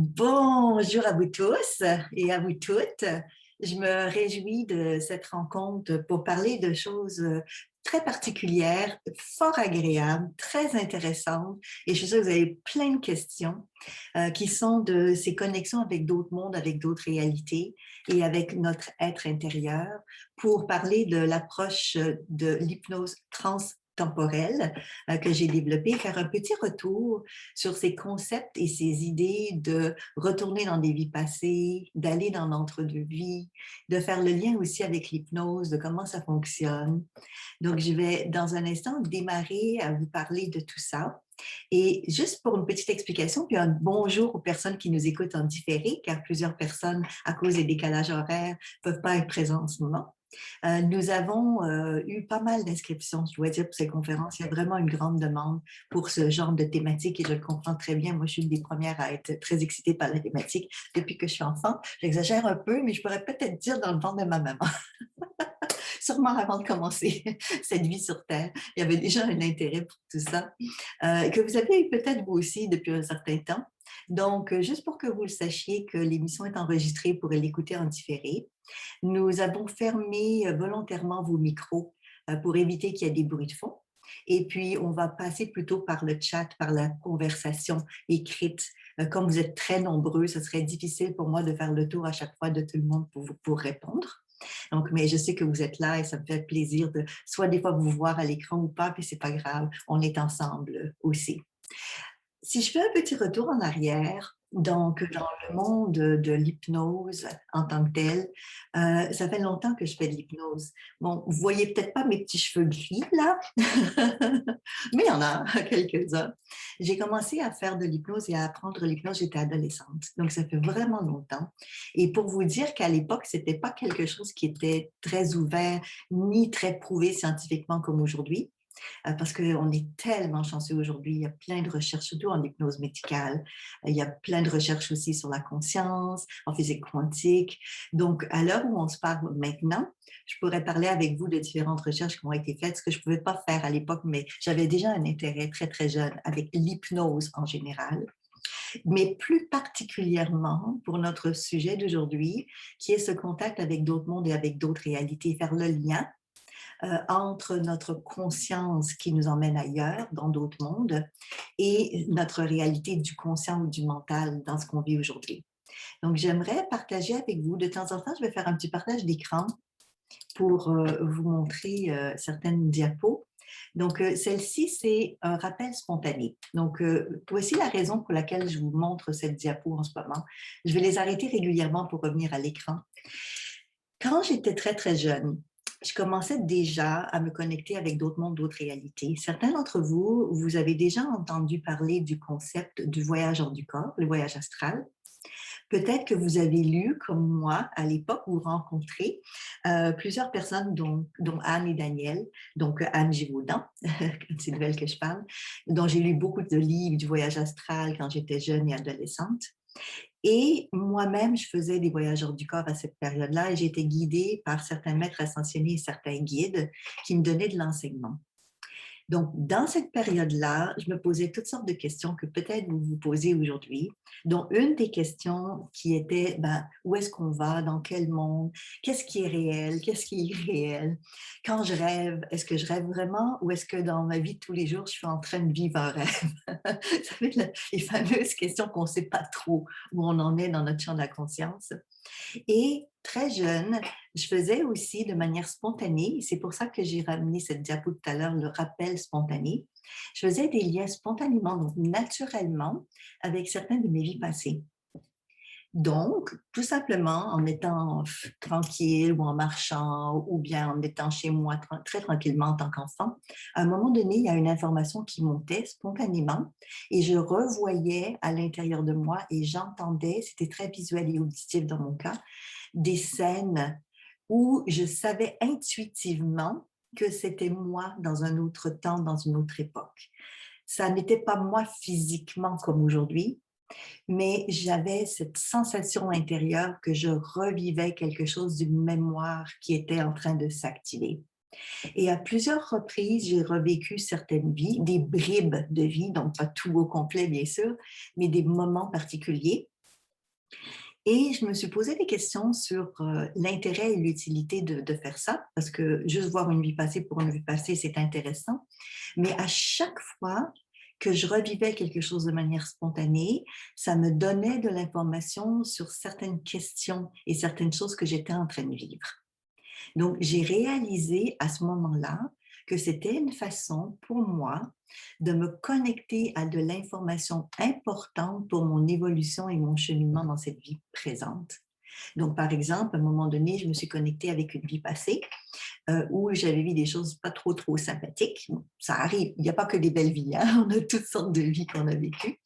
Bonjour à vous tous et à vous toutes. Je me réjouis de cette rencontre pour parler de choses très particulières, fort agréables, très intéressantes. Et je suis sûre que vous avez plein de questions qui sont de ces connexions avec d'autres mondes, avec d'autres réalités et avec notre être intérieur pour parler de l'approche de l'hypnose transtemporelle que j'ai développée, faire un petit retour sur ces concepts et ces idées de retourner dans des vies passées, d'aller dans l'entre-deux-vies, de faire le lien aussi avec l'hypnose, de comment ça fonctionne. Donc, je vais dans un instant démarrer à vous parler de tout ça. Et juste pour une petite explication, puis un bonjour aux personnes qui nous écoutent en différé, car plusieurs personnes, à cause des décalages horaires, ne peuvent pas être présentes en ce moment. Nous avons eu pas mal d'inscriptions, je dois dire, pour ces conférences. Il y a vraiment une grande demande pour ce genre de thématique et je le comprends très bien. Moi, je suis une des premières à être très excitée par la thématique depuis que je suis enfant. J'exagère un peu, mais je pourrais peut-être dire dans le ventre de ma maman. Sûrement avant de commencer cette vie sur Terre, il y avait déjà un intérêt pour tout ça, que vous avez eu peut-être vous aussi depuis un certain temps. Donc, juste pour que vous le sachiez que l'émission est enregistrée pour l'écouter en différé, nous avons fermé volontairement vos micros pour éviter qu'il y ait des bruits de fond. Et puis, on va passer plutôt par le chat, par la conversation écrite. Comme vous êtes très nombreux, ce serait difficile pour moi de faire le tour à chaque fois de tout le monde pour répondre. Donc, mais je sais que vous êtes là et ça me fait plaisir de soit des fois vous voir à l'écran ou pas, puis c'est pas grave, on est ensemble aussi. Si je fais un petit retour en arrière, donc dans le monde de l'hypnose en tant que tel, ça fait longtemps que je fais de l'hypnose. Bon, vous voyez peut-être pas mes petits cheveux gris là, mais il y en a quelques-uns. J'ai commencé à faire de l'hypnose et à apprendre l'hypnose, j'étais adolescente. Donc ça fait vraiment longtemps. Et pour vous dire qu'à l'époque, c'était pas quelque chose qui était très ouvert ni très prouvé scientifiquement comme aujourd'hui. Parce qu'on est tellement chanceux aujourd'hui. Il y a plein de recherches, surtout en hypnose médicale. Il y a plein de recherches aussi sur la conscience, en physique quantique. Donc, à l'heure où on se parle maintenant, je pourrais parler avec vous de différentes recherches qui ont été faites, ce que je ne pouvais pas faire à l'époque, mais j'avais déjà un intérêt très, très jeune avec l'hypnose en général. Mais plus particulièrement pour notre sujet d'aujourd'hui, qui est ce contact avec d'autres mondes et avec d'autres réalités, faire le lien entre notre conscience qui nous emmène ailleurs, dans d'autres mondes, et notre réalité du conscient ou du mental dans ce qu'on vit aujourd'hui. Donc, j'aimerais partager avec vous, de temps en temps, je vais faire un petit partage d'écran pour vous montrer certaines diapos. Donc, celle-ci, c'est un rappel spontané. Donc, voici la raison pour laquelle je vous montre cette diapo en ce moment. Je vais les arrêter régulièrement pour revenir à l'écran. Quand j'étais très, très jeune, je commençais déjà à me connecter avec d'autres mondes, d'autres réalités. Certains d'entre vous, vous avez déjà entendu parler du concept du voyage hors du corps, le voyage astral. Peut-être que vous avez lu, comme moi, à l'époque, ou rencontré plusieurs personnes, dont Anne et Daniel, donc Anne Givaudan, c'est de elle que je parle, dont j'ai lu beaucoup de livres du voyage astral quand j'étais jeune et adolescente. Et moi-même, je faisais des voyages hors du corps à cette période-là et j'étais guidée par certains maîtres ascensionnés et certains guides qui me donnaient de l'enseignement. Donc, dans cette période-là, je me posais toutes sortes de questions que peut-être vous vous posez aujourd'hui, dont une des questions qui était, où est-ce qu'on va, dans quel monde, qu'est-ce qui est réel, qu'est-ce qui est irréel, quand je rêve, est-ce que je rêve vraiment ou est-ce que dans ma vie de tous les jours, je suis en train de vivre un rêve? Ça fait les fameuses questions qu'on ne sait pas trop où on en est dans notre champ de la conscience. Et très jeune, je faisais aussi de manière spontanée, c'est pour ça que j'ai ramené cette diapo tout à l'heure, le rappel spontané. Je faisais des liens spontanément, donc naturellement, avec certaines de mes vies passées. Donc, tout simplement en étant tranquille ou en marchant ou bien en étant chez moi très tranquillement en tant qu'enfant, à un moment donné, il y a une information qui montait spontanément et je revoyais à l'intérieur de moi et j'entendais, c'était très visuel et auditif dans mon cas, des scènes où je savais intuitivement que c'était moi dans un autre temps, dans une autre époque. Ça n'était pas moi physiquement comme aujourd'hui, mais j'avais cette sensation intérieure que je revivais quelque chose d'une mémoire qui était en train de s'activer. Et à plusieurs reprises, j'ai revécu certaines vies, des bribes de vie, donc pas tout au complet bien sûr, mais des moments particuliers. Et je me suis posé des questions sur l'intérêt et l'utilité de faire ça, parce que juste voir une vie passée pour une vie passée, c'est intéressant. Mais à chaque fois que je revivais quelque chose de manière spontanée, ça me donnait de l'information sur certaines questions et certaines choses que j'étais en train de vivre. Donc, j'ai réalisé à ce moment-là que c'était une façon pour moi de me connecter à de l'information importante pour mon évolution et mon cheminement dans cette vie présente. Donc, par exemple, à un moment donné, je me suis connectée avec une vie passée où j'avais vu des choses pas trop, trop sympathiques. Bon, ça arrive, il n'y a pas que des belles vies, hein? On a toutes sortes de vies qu'on a vécues.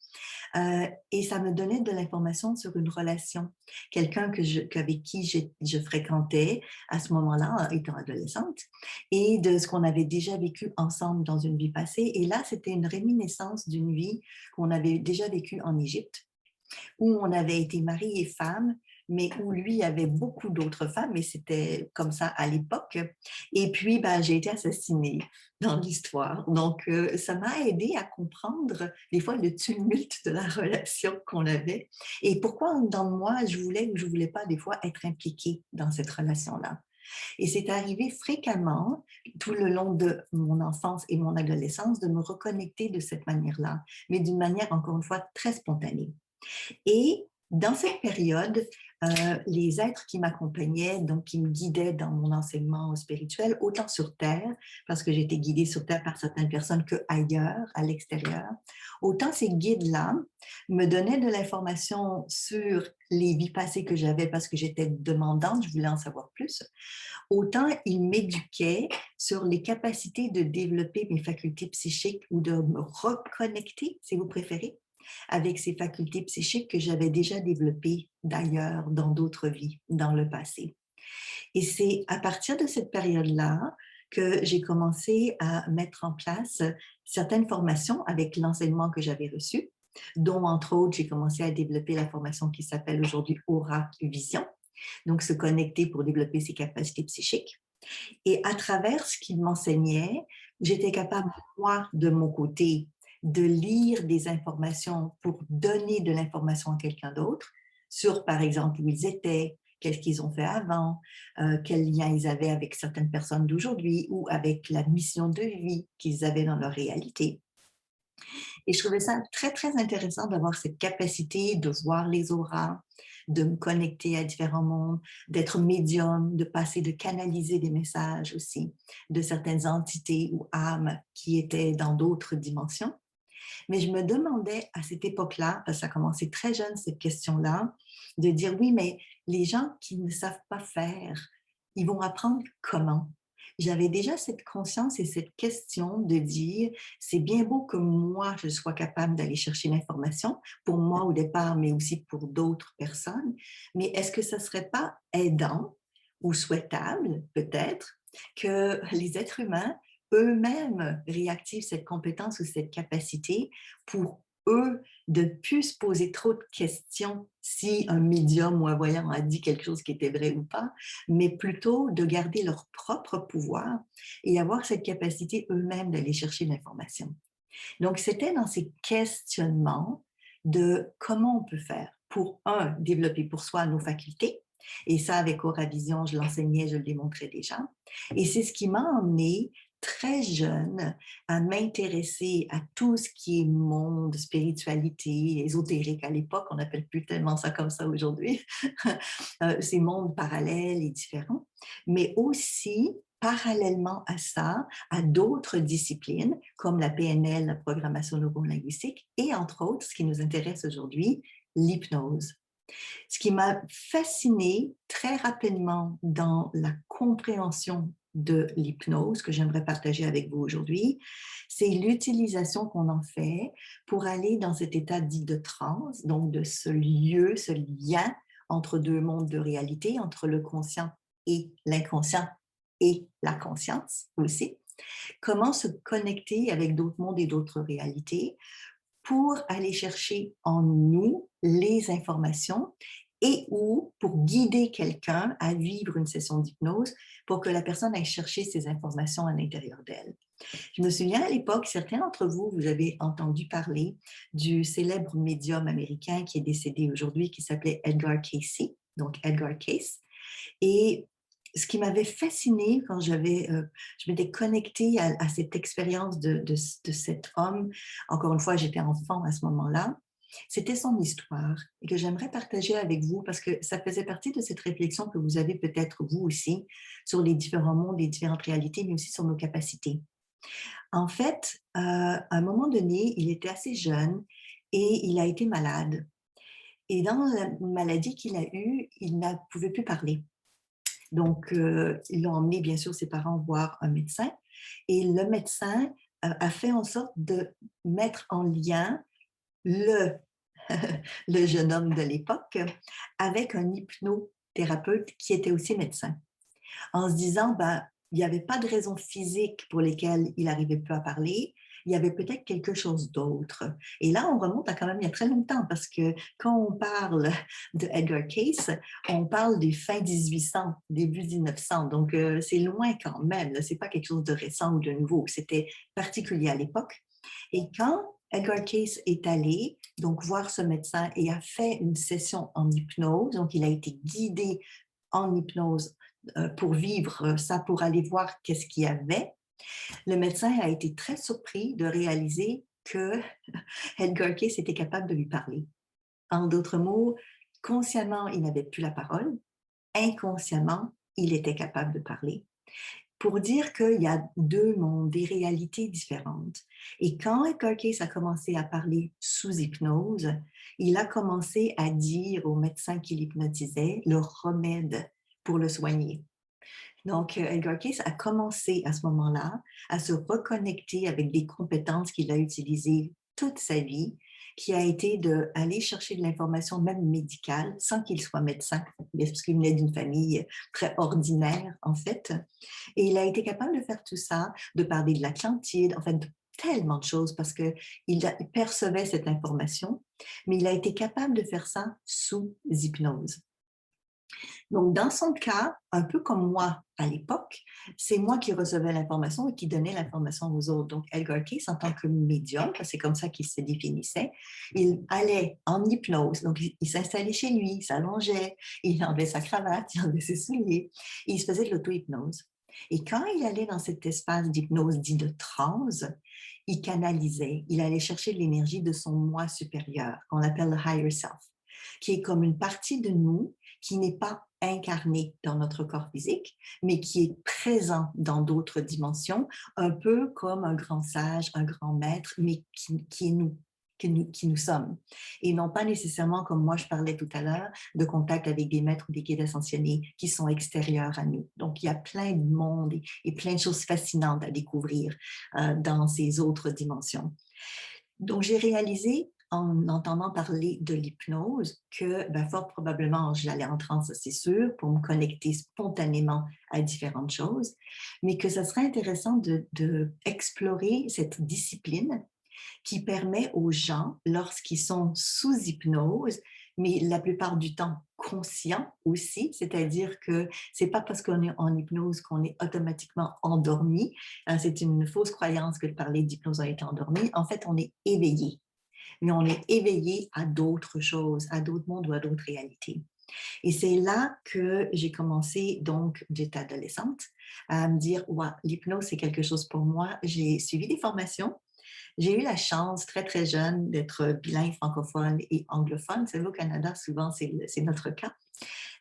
Et ça me donnait de l'information sur une relation. Quelqu'un avec qui je fréquentais à ce moment-là, étant adolescente, et de ce qu'on avait déjà vécu ensemble dans une vie passée. Et là, c'était une réminiscence d'une vie qu'on avait déjà vécue en Égypte où on avait été mari et femme, mais où lui avait beaucoup d'autres femmes, et c'était comme ça à l'époque. Et puis, ben, j'ai été assassinée dans l'histoire. Donc, ça m'a aidé à comprendre des fois le tumulte de la relation qu'on avait et pourquoi dans moi, je voulais ou je voulais pas des fois être impliquée dans cette relation-là. Et c'est arrivé fréquemment tout le long de mon enfance et mon adolescence de me reconnecter de cette manière-là, mais d'une manière, encore une fois, très spontanée. Et dans cette période, les êtres qui m'accompagnaient, donc qui me guidaient dans mon enseignement spirituel, autant sur Terre, parce que j'étais guidée sur Terre par certaines personnes que ailleurs, à l'extérieur, autant ces guides-là me donnaient de l'information sur les vies passées que j'avais parce que j'étais demandante, je voulais en savoir plus, autant ils m'éduquaient sur les capacités de développer mes facultés psychiques ou de me reconnecter, si vous préférez, avec ces facultés psychiques que j'avais déjà développées d'ailleurs dans d'autres vies, dans le passé. Et c'est à partir de cette période-là que j'ai commencé à mettre en place certaines formations avec l'enseignement que j'avais reçu, dont entre autres, j'ai commencé à développer la formation qui s'appelle aujourd'hui Aura Vision, donc se connecter pour développer ses capacités psychiques. Et à travers ce qu'il m'enseignait, j'étais capable, moi, de mon côté, de lire des informations pour donner de l'information à quelqu'un d'autre sur, par exemple, où ils étaient, qu'est-ce qu'ils ont fait avant, quel lien ils avaient avec certaines personnes d'aujourd'hui ou avec la mission de vie qu'ils avaient dans leur réalité. Et je trouvais ça très, très intéressant d'avoir cette capacité de voir les auras, de me connecter à différents mondes, d'être médium, de passer, de canaliser des messages aussi de certaines entités ou âmes qui étaient dans d'autres dimensions. Mais je me demandais à cette époque-là, parce que ça a commencé très jeune cette question-là, de dire oui, mais les gens qui ne savent pas faire, ils vont apprendre comment? J'avais déjà cette conscience et cette question de dire, c'est bien beau que moi, je sois capable d'aller chercher l'information, pour moi au départ, mais aussi pour d'autres personnes, mais est-ce que ça ne serait pas aidant ou souhaitable, peut-être, que les êtres humains eux-mêmes réactivent cette compétence ou cette capacité pour eux de ne plus se poser trop de questions si un médium ou un voyant a dit quelque chose qui était vrai ou pas, mais plutôt de garder leur propre pouvoir et avoir cette capacité eux-mêmes d'aller chercher l'information. Donc, c'était dans ces questionnements de comment on peut faire pour, un, développer pour soi nos facultés, et ça, avec Aura Vision, je l'enseignais, je le démontrais déjà. Et c'est ce qui m'a emmenée très jeune à m'intéresser à tout ce qui est monde, spiritualité, ésotérique à l'époque, on n'appelle plus tellement ça comme ça aujourd'hui, ces mondes parallèles et différents, mais aussi parallèlement à ça, à d'autres disciplines comme la PNL, la programmation neurolinguistique, et entre autres, ce qui nous intéresse aujourd'hui, l'hypnose. Ce qui m'a fascinée très rapidement dans la compréhension de l'hypnose que j'aimerais partager avec vous aujourd'hui, c'est l'utilisation qu'on en fait pour aller dans cet état dit de transe, donc de ce lieu, ce lien entre deux mondes de réalité, entre le conscient et l'inconscient et la conscience aussi. Comment se connecter avec d'autres mondes et d'autres réalités pour aller chercher en nous les informations et ou pour guider quelqu'un à vivre une session d'hypnose pour que la personne aille chercher ces informations à l'intérieur d'elle. Je me souviens à l'époque, certains d'entre vous, vous avez entendu parler du célèbre médium américain qui est décédé aujourd'hui, qui s'appelait Edgar Cayce, donc Edgar Cayce. Et ce qui m'avait fascinée quand je m'étais connectée à cette expérience de cet homme, encore une fois, j'étais enfant à ce moment-là, c'était son histoire et que j'aimerais partager avec vous parce que ça faisait partie de cette réflexion que vous avez peut-être vous aussi sur les différents mondes, les différentes réalités, mais aussi sur nos capacités. En fait, à un moment donné, il était assez jeune et il a été malade. Et dans la maladie qu'il a eue, il ne pouvait plus parler. Donc, ils l'ont emmené, bien sûr, ses parents voir un médecin. Et le médecin a fait en sorte de mettre en lien le, le jeune homme de l'époque avec un hypnothérapeute qui était aussi médecin, en se disant, ben, il n'y avait pas de raison physique pour lesquelles il n'arrivait plus à parler, il y avait peut-être quelque chose d'autre. Et là, on remonte à quand même il y a très longtemps, parce que quand on parle de Edgar Cayce, on parle des fins 1800, début 1900, donc c'est loin quand même, ce n'est pas quelque chose de récent ou de nouveau, c'était particulier à l'époque. Et quand Edgar Cayce est allé donc voir ce médecin et a fait une session en hypnose, donc il a été guidé en hypnose pour vivre ça, pour aller voir qu'est-ce qu'il y avait. Le médecin a été très surpris de réaliser que Edgar Cayce était capable de lui parler. En d'autres mots, consciemment, il n'avait plus la parole. Inconsciemment, il était capable de parler. Pour dire qu'il y a deux mondes, des réalités différentes. Et quand Edgar Cayce a commencé à parler sous hypnose, il a commencé à dire au médecin qui l'hypnotisait le remède pour le soigner. Donc, Edgar Cayce a commencé à ce moment-là à se reconnecter avec des compétences qu'il a utilisées toute sa vie, qui a été d'aller chercher de l'information même médicale sans qu'il soit médecin, parce qu'il venait d'une famille très ordinaire en fait. Et il a été capable de faire tout ça, de parler de l'Atlantide, en fait, de tellement de choses parce qu'il percevait cette information, mais il a été capable de faire ça sous hypnose. Donc, dans son cas, un peu comme moi à l'époque, c'est moi qui recevais l'information et qui donnais l'information aux autres. Donc, Edgar Cayce, en tant que médium, c'est comme ça qu'il se définissait, il allait en hypnose. Donc, il s'installait chez lui, il s'allongeait, il enlevait sa cravate, il enlevait ses souliers, et il se faisait de l'auto-hypnose. Et quand il allait dans cet espace d'hypnose dit de transe, il canalisait, il allait chercher l'énergie de son moi supérieur, qu'on appelle le higher self, qui est comme une partie de nous qui n'est pas incarné dans notre corps physique, mais qui est présent dans d'autres dimensions, un peu comme un grand sage, un grand maître, mais qui est nous. Qui nous sommes. Et non pas nécessairement, comme moi je parlais tout à l'heure, de contact avec des maîtres ou des guides ascensionnés qui sont extérieurs à nous. Donc, il y a plein de mondes et plein de choses fascinantes à découvrir dans ces autres dimensions. Donc, j'ai réalisé en entendant parler de l'hypnose que ben, fort probablement j'allais en transe, c'est sûr, pour me connecter spontanément à différentes choses, mais que ça serait intéressant de explorer cette discipline qui permet aux gens, lorsqu'ils sont sous hypnose, mais la plupart du temps conscients aussi, c'est-à-dire que c'est pas parce qu'on est en hypnose qu'on est automatiquement endormi. C'est une fausse croyance que de parler d'hypnose en étant endormi. En fait, on est éveillé, mais on est éveillé à d'autres choses, à d'autres mondes ou à d'autres réalités. Et c'est là que j'ai commencé, donc, j'étais adolescente, à me dire, ouais, l'hypnose, c'est quelque chose pour moi. J'ai suivi des formations. J'ai eu la chance, très, très jeune, d'être bilingue francophone et anglophone. C'est au Canada, souvent, c'est notre cas.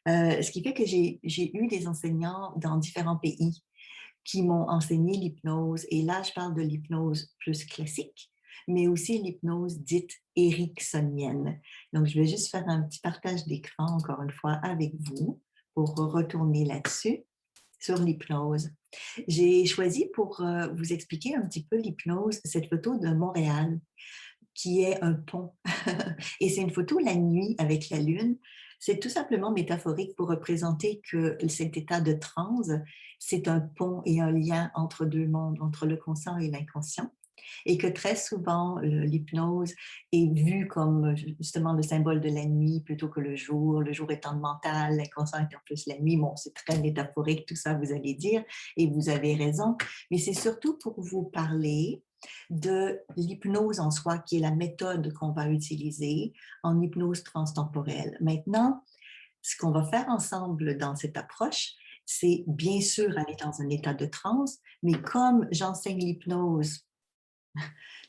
Ce qui fait que j'ai eu des enseignants dans différents pays qui m'ont enseigné l'hypnose. Et là, je parle de l'hypnose plus classique, mais aussi l'hypnose dite ericksonienne. Donc, je vais juste faire un petit partage d'écran, encore une fois, avec vous pour retourner là-dessus, sur l'hypnose. J'ai choisi pour vous expliquer un petit peu l'hypnose, cette photo de Montréal, qui est un pont. Et c'est une photo la nuit avec la lune. C'est tout simplement métaphorique pour représenter que cet état de transe, c'est un pont et un lien entre deux mondes, entre le conscient et l'inconscient. et que très souvent, l'hypnose est vue comme justement le symbole de la nuit plutôt que le jour étant le mental, l'inconscient étant plus la nuit. Bon, c'est très métaphorique tout ça, vous allez dire, et vous avez raison, mais c'est surtout pour vous parler de l'hypnose en soi, qui est la méthode qu'on va utiliser en hypnose transtemporelle. Maintenant, ce qu'on va faire ensemble dans cette approche, c'est bien sûr aller dans un état de transe, mais comme j'enseigne l'hypnose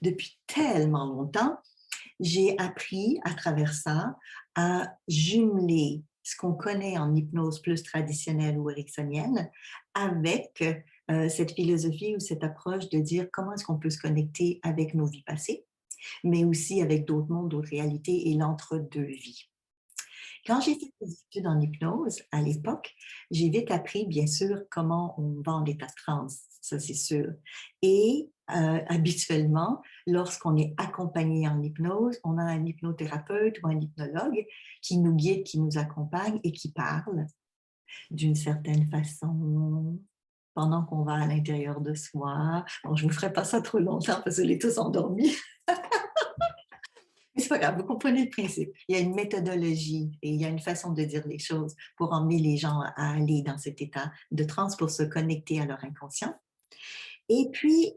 depuis tellement longtemps, j'ai appris à travers ça à jumeler ce qu'on connaît en hypnose plus traditionnelle ou ericksonienne avec cette philosophie ou cette approche de dire comment est-ce qu'on peut se connecter avec nos vies passées, mais aussi avec d'autres mondes, d'autres réalités et l'entre-deux-vies. Quand j'ai fait des études en hypnose, à l'époque, j'ai vite appris, bien sûr, comment on va en état de transe, ça c'est sûr. Et habituellement, lorsqu'on est accompagné en hypnose, on a un hypnothérapeute ou un hypnologue qui nous guide, qui nous accompagne et qui parle d'une certaine façon pendant qu'on va à l'intérieur de soi. Bon, je ne vous ferai pas ça trop longtemps parce que est tous endormis. Mais c'est pas grave, vous comprenez le principe. Il y a une méthodologie et il y a une façon de dire les choses pour emmener les gens à aller dans cet état de transe pour se connecter à leur inconscient. Et puis,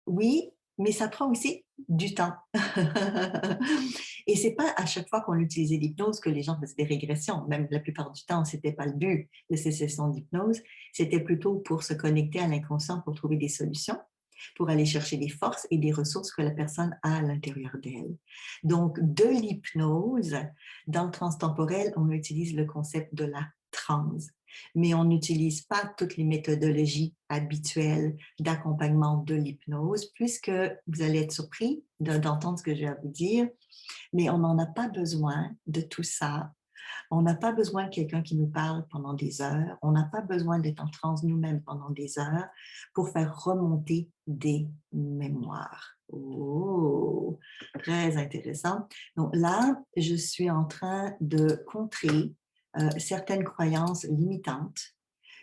oui, mais ça prend aussi du temps. Et c'est pas à chaque fois qu'on utilisait l'hypnose que les gens faisaient des régressions. Même la plupart du temps, c'était pas le but de ces sessions d'hypnose. C'était plutôt pour se connecter à l'inconscient pour trouver des solutions, pour aller chercher des forces et des ressources que la personne a à l'intérieur d'elle. Donc, de l'hypnose, dans le transtemporel, on utilise le concept de la transe, mais on n'utilise pas toutes les méthodologies habituelles d'accompagnement de l'hypnose, puisque vous allez être surpris d'entendre ce que je vais vous dire, mais on n'en a pas besoin de tout ça. On n'a pas besoin de quelqu'un qui nous parle pendant des heures. On n'a pas besoin d'être en transe nous-mêmes pendant des heures pour faire remonter des mémoires. Oh, très intéressant. Donc là, je suis en train de contrer certaines croyances limitantes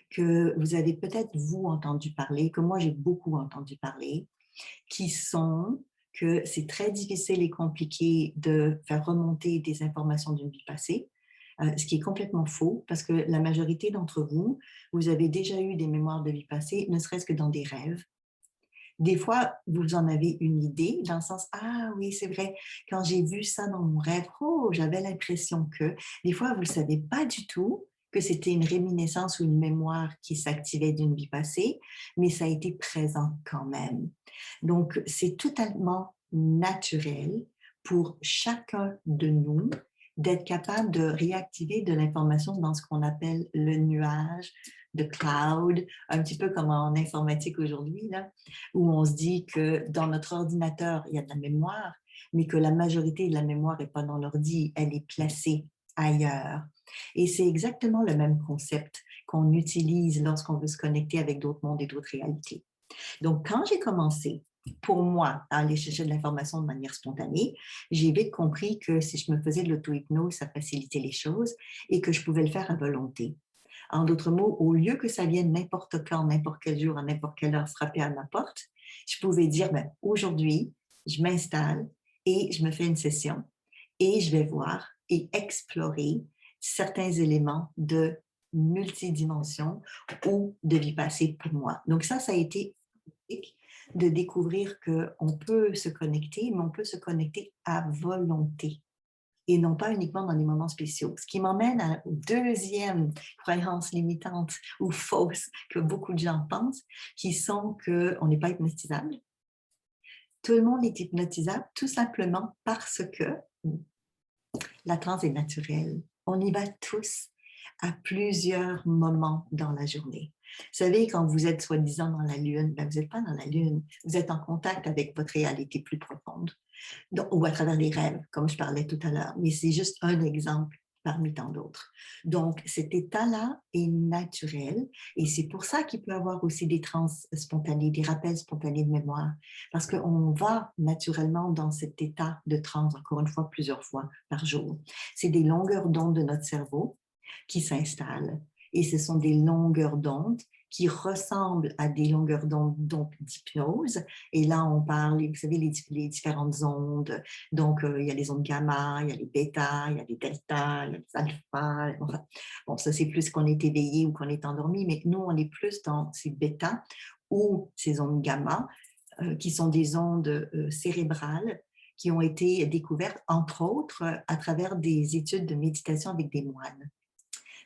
que vous avez peut-être, vous, entendu parler, que moi, j'ai beaucoup entendu parler, qui sont que c'est très difficile et compliqué de faire remonter des informations d'une vie passée, ce qui est complètement faux, parce que la majorité d'entre vous, vous avez déjà eu des mémoires de vie passée, ne serait-ce que dans des rêves. Des fois, vous en avez une idée, dans le sens, ah oui, c'est vrai, quand j'ai vu ça dans mon rêve, oh, j'avais l'impression que. Des fois, vous ne savez pas du tout que c'était une réminiscence ou une mémoire qui s'activait d'une vie passée, mais ça a été présent quand même. Donc, c'est totalement naturel pour chacun de nous d'être capable de réactiver de l'information dans ce qu'on appelle le nuage de cloud, un petit peu comme en informatique aujourd'hui, là, où on se dit que dans notre ordinateur, il y a de la mémoire, mais que la majorité de la mémoire n'est pas dans l'ordi, elle est placée ailleurs. Et c'est exactement le même concept qu'on utilise lorsqu'on veut se connecter avec d'autres mondes et d'autres réalités. Donc, quand j'ai commencé, pour moi, à aller chercher de l'information de manière spontanée, j'ai vite compris que si je me faisais de l'auto-hypnose, ça facilitait les choses et que je pouvais le faire à volonté. En d'autres mots, au lieu que ça vienne n'importe quand, n'importe quel jour, à n'importe quelle heure frapper à ma porte, je pouvais dire, ben, aujourd'hui, je m'installe et je me fais une session et je vais voir et explorer certains éléments de multidimension ou de vie passée pour moi. Donc ça a été de découvrir qu'on peut se connecter, mais on peut se connecter à volonté et non pas uniquement dans les moments spéciaux. Ce qui m'emmène à la deuxième croyance limitante ou fausse que beaucoup de gens pensent, qui sont qu'on n'est pas hypnotisable. Tout le monde est hypnotisable tout simplement parce que la transe est naturelle. On y va tous à plusieurs moments dans la journée. Vous savez, quand vous êtes soi-disant dans la lune, ben vous n'êtes pas dans la lune, vous êtes en contact avec votre réalité plus profonde. Donc, ou à travers les rêves, comme je parlais tout à l'heure. Mais c'est juste un exemple parmi tant d'autres. Donc, cet état-là est naturel et c'est pour ça qu'il peut y avoir aussi des trans spontanés, des rappels spontanés de mémoire, parce qu'on va naturellement dans cet état de transe, encore une fois, plusieurs fois par jour. C'est des longueurs d'onde de notre cerveau qui s'installent et ce sont des longueurs d'onde qui ressemblent à des longueurs d'onde donc d'hypnose. Et là, on parle, vous savez, les différentes ondes. Donc, il y a les ondes gamma, il y a les bêta, il y a les delta, il y a les alpha. Enfin, bon, ça, c'est plus qu'on est éveillé ou qu'on est endormi, mais nous, on est plus dans ces bêta ou ces ondes gamma, qui sont des ondes cérébrales qui ont été découvertes, entre autres, à travers des études de méditation avec des moines.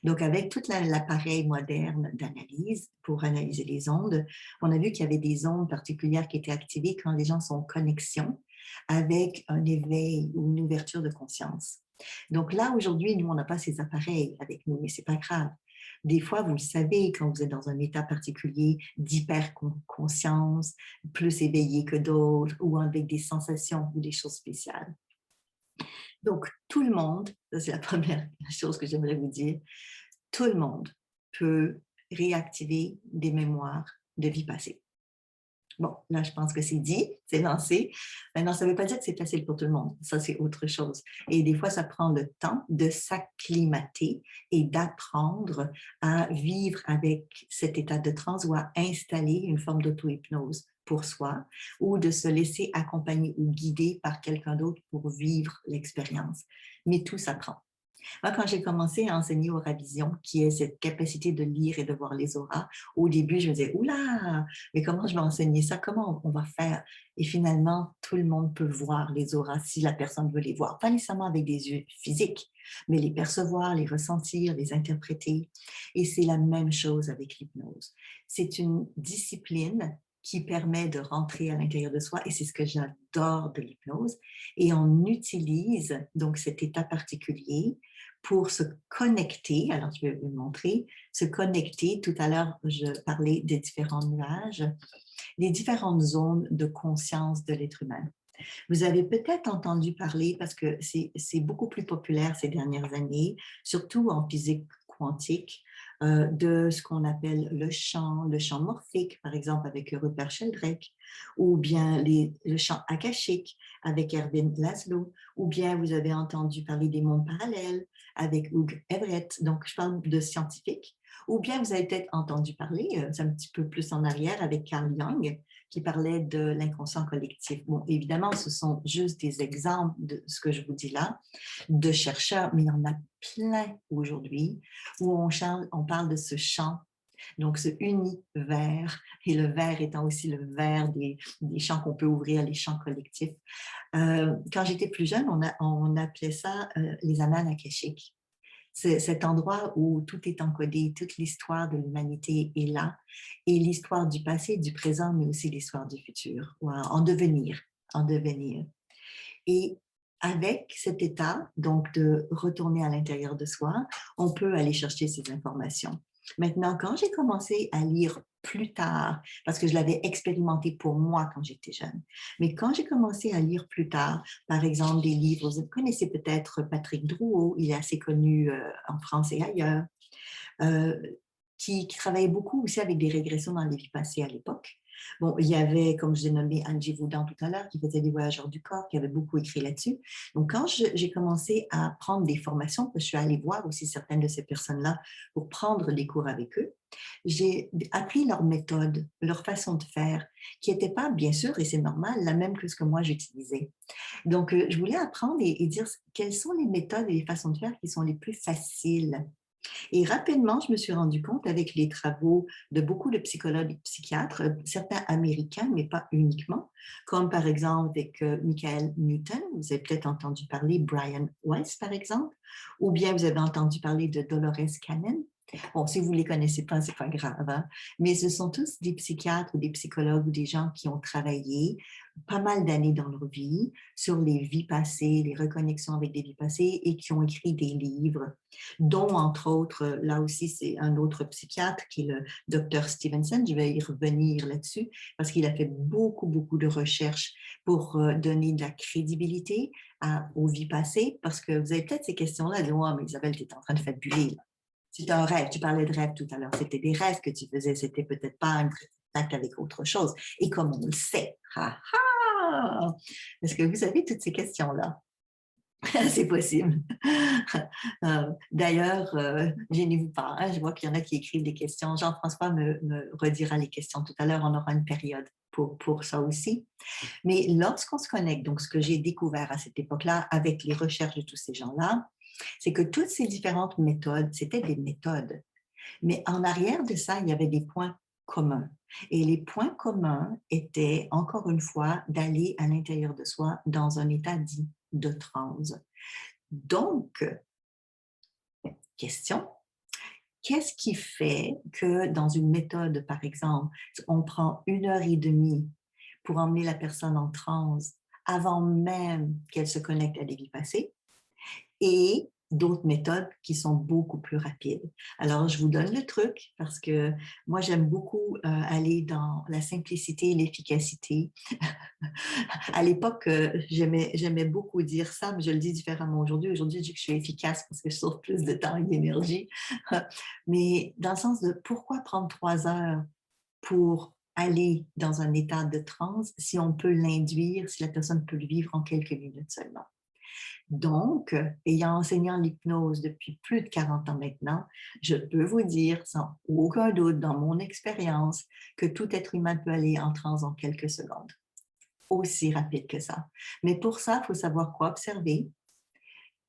Donc, avec tout l'appareil moderne d'analyse pour analyser les ondes, on a vu qu'il y avait des ondes particulières qui étaient activées quand les gens sont en connexion avec un éveil ou une ouverture de conscience. Donc là, aujourd'hui, nous, on n'a pas ces appareils avec nous, mais ce n'est pas grave. Des fois, vous le savez, quand vous êtes dans un état particulier d'hyper-conscience, plus éveillé que d'autres, ou avec des sensations ou des choses spéciales. Donc, tout le monde, ça c'est la première chose que j'aimerais vous dire, tout le monde peut réactiver des mémoires de vie passée. Bon, là, je pense que c'est dit, c'est lancé. Maintenant, ça ne veut pas dire que c'est facile pour tout le monde. Ça, c'est autre chose. Et des fois, ça prend le temps de s'acclimater et d'apprendre à vivre avec cet état de transe ou à installer une forme d'auto-hypnose pour soi ou de se laisser accompagner ou guider par quelqu'un d'autre pour vivre l'expérience. Mais tout s'apprend. Moi, quand j'ai commencé à enseigner Aura Vision, qui est cette capacité de lire et de voir les auras, au début, je me disais, oula, mais comment je vais enseigner ça? Comment on va faire? Et finalement, tout le monde peut voir les auras si la personne veut les voir. Pas nécessairement avec des yeux physiques, mais les percevoir, les ressentir, les interpréter. Et c'est la même chose avec l'hypnose. C'est une discipline qui permet de rentrer à l'intérieur de soi, et c'est ce que j'adore de l'hypnose. Et on utilise donc cet état particulier pour se connecter. Alors, je vais vous montrer. Se connecter, tout à l'heure, je parlais des différents nuages, les différentes zones de conscience de l'être humain. Vous avez peut-être entendu parler, parce que c'est beaucoup plus populaire ces dernières années, surtout en physique quantique, de ce qu'on appelle le champ morphique, par exemple avec Rupert Sheldrake, ou bien le champ akashique avec Erwin Laszlo, ou bien vous avez entendu parler des mondes parallèles avec Hugh Everett, donc je parle de scientifiques, ou bien vous avez peut-être entendu parler, c'est un petit peu plus en arrière, avec Carl Jung, qui parlait de l'inconscient collectif. Bon, évidemment, ce sont juste des exemples de ce que je vous dis là, de chercheurs, mais il y en a plein aujourd'hui où on parle de ce champ, donc ce univers, et le vert étant aussi le vert des champs qu'on peut ouvrir, les champs collectifs. Quand j'étais plus jeune, on appelait ça les annales akashiques. C'est cet endroit où tout est encodé, toute l'histoire de l'humanité est là, et l'histoire du passé, du présent, mais aussi l'histoire du futur, en devenir, en devenir. Et avec cet état, donc de retourner à l'intérieur de soi, on peut aller chercher ces informations. Maintenant, quand j'ai commencé à lire plus tard, parce que je l'avais expérimenté pour moi quand j'étais jeune, mais quand j'ai commencé à lire plus tard, par exemple des livres, vous connaissez peut-être Patrick Drouot, il est assez connu en France et ailleurs, euh, qui travaillait beaucoup aussi avec des régressions dans les vies passées à l'époque. Bon, il y avait, comme je l'ai nommé, Angie Vaudan tout à l'heure, qui faisait des voyageurs du corps, qui avait beaucoup écrit là-dessus. Donc, quand j'ai commencé à prendre des formations, je suis allée voir aussi certaines de ces personnes-là pour prendre des cours avec eux, j'ai appris leur méthode, leur façon de faire, qui n'était pas, bien sûr, et c'est normal, la même que ce que moi j'utilisais. Donc, je voulais apprendre et dire quelles sont les méthodes et les façons de faire qui sont les plus faciles. Et rapidement, je me suis rendu compte avec les travaux de beaucoup de psychologues et psychiatres, certains américains, mais pas uniquement, comme par exemple avec Michael Newton, vous avez peut-être entendu parler, Brian Weiss par exemple, ou bien vous avez entendu parler de Dolores Cannon. Bon, si vous ne les connaissez pas, ce n'est pas grave, hein? Mais ce sont tous des psychiatres ou des psychologues ou des gens qui ont travaillé pas mal d'années dans leur vie sur les vies passées, les reconnexions avec des vies passées et qui ont écrit des livres, dont entre autres, là aussi c'est un autre psychiatre qui est le docteur Stevenson, je vais y revenir là-dessus parce qu'il a fait beaucoup, beaucoup de recherches pour donner de la crédibilité aux vies passées parce que vous avez peut-être ces questions-là, « Oh, mais Isabelle, tu es en train de fabuler. » C'est un rêve, tu parlais de rêve tout à l'heure, c'était des rêves que tu faisais, c'était peut-être pas un contact avec autre chose. Et comme on le sait, ha, ha, est-ce que vous avez toutes ces questions-là? C'est possible. D'ailleurs, gênez-vous pas, hein, je vois qu'il y en a qui écrivent des questions. Jean-François me redira les questions tout à l'heure. On aura une période pour ça aussi. Mais lorsqu'on se connecte, donc ce que j'ai découvert à cette époque-là avec les recherches de tous ces gens-là, c'est que toutes ces différentes méthodes, c'était des méthodes. Mais en arrière de ça, il y avait des points communs. Et les points communs étaient, encore une fois, d'aller à l'intérieur de soi dans un état dit de transe. Donc, question, qu'est-ce qui fait que dans une méthode, par exemple, on prend 1 heure et demie pour emmener la personne en transe avant même qu'elle se connecte à des vies passées, et d'autres méthodes qui sont beaucoup plus rapides. Alors, je vous donne le truc parce que moi, j'aime beaucoup aller dans la simplicité et l'efficacité. À l'époque, j'aimais beaucoup dire ça, mais je le dis différemment aujourd'hui. Aujourd'hui, je dis que je suis efficace parce que je sauve plus de temps et d'énergie. Mais dans le sens de pourquoi prendre 3 heures pour aller dans un état de transe si on peut l'induire, si la personne peut le vivre en quelques minutes seulement. Donc, ayant enseigné l'hypnose depuis plus de 40 ans maintenant, je peux vous dire sans aucun doute dans mon expérience que tout être humain peut aller en transe en quelques secondes, aussi rapide que ça. Mais pour ça, il faut savoir quoi observer,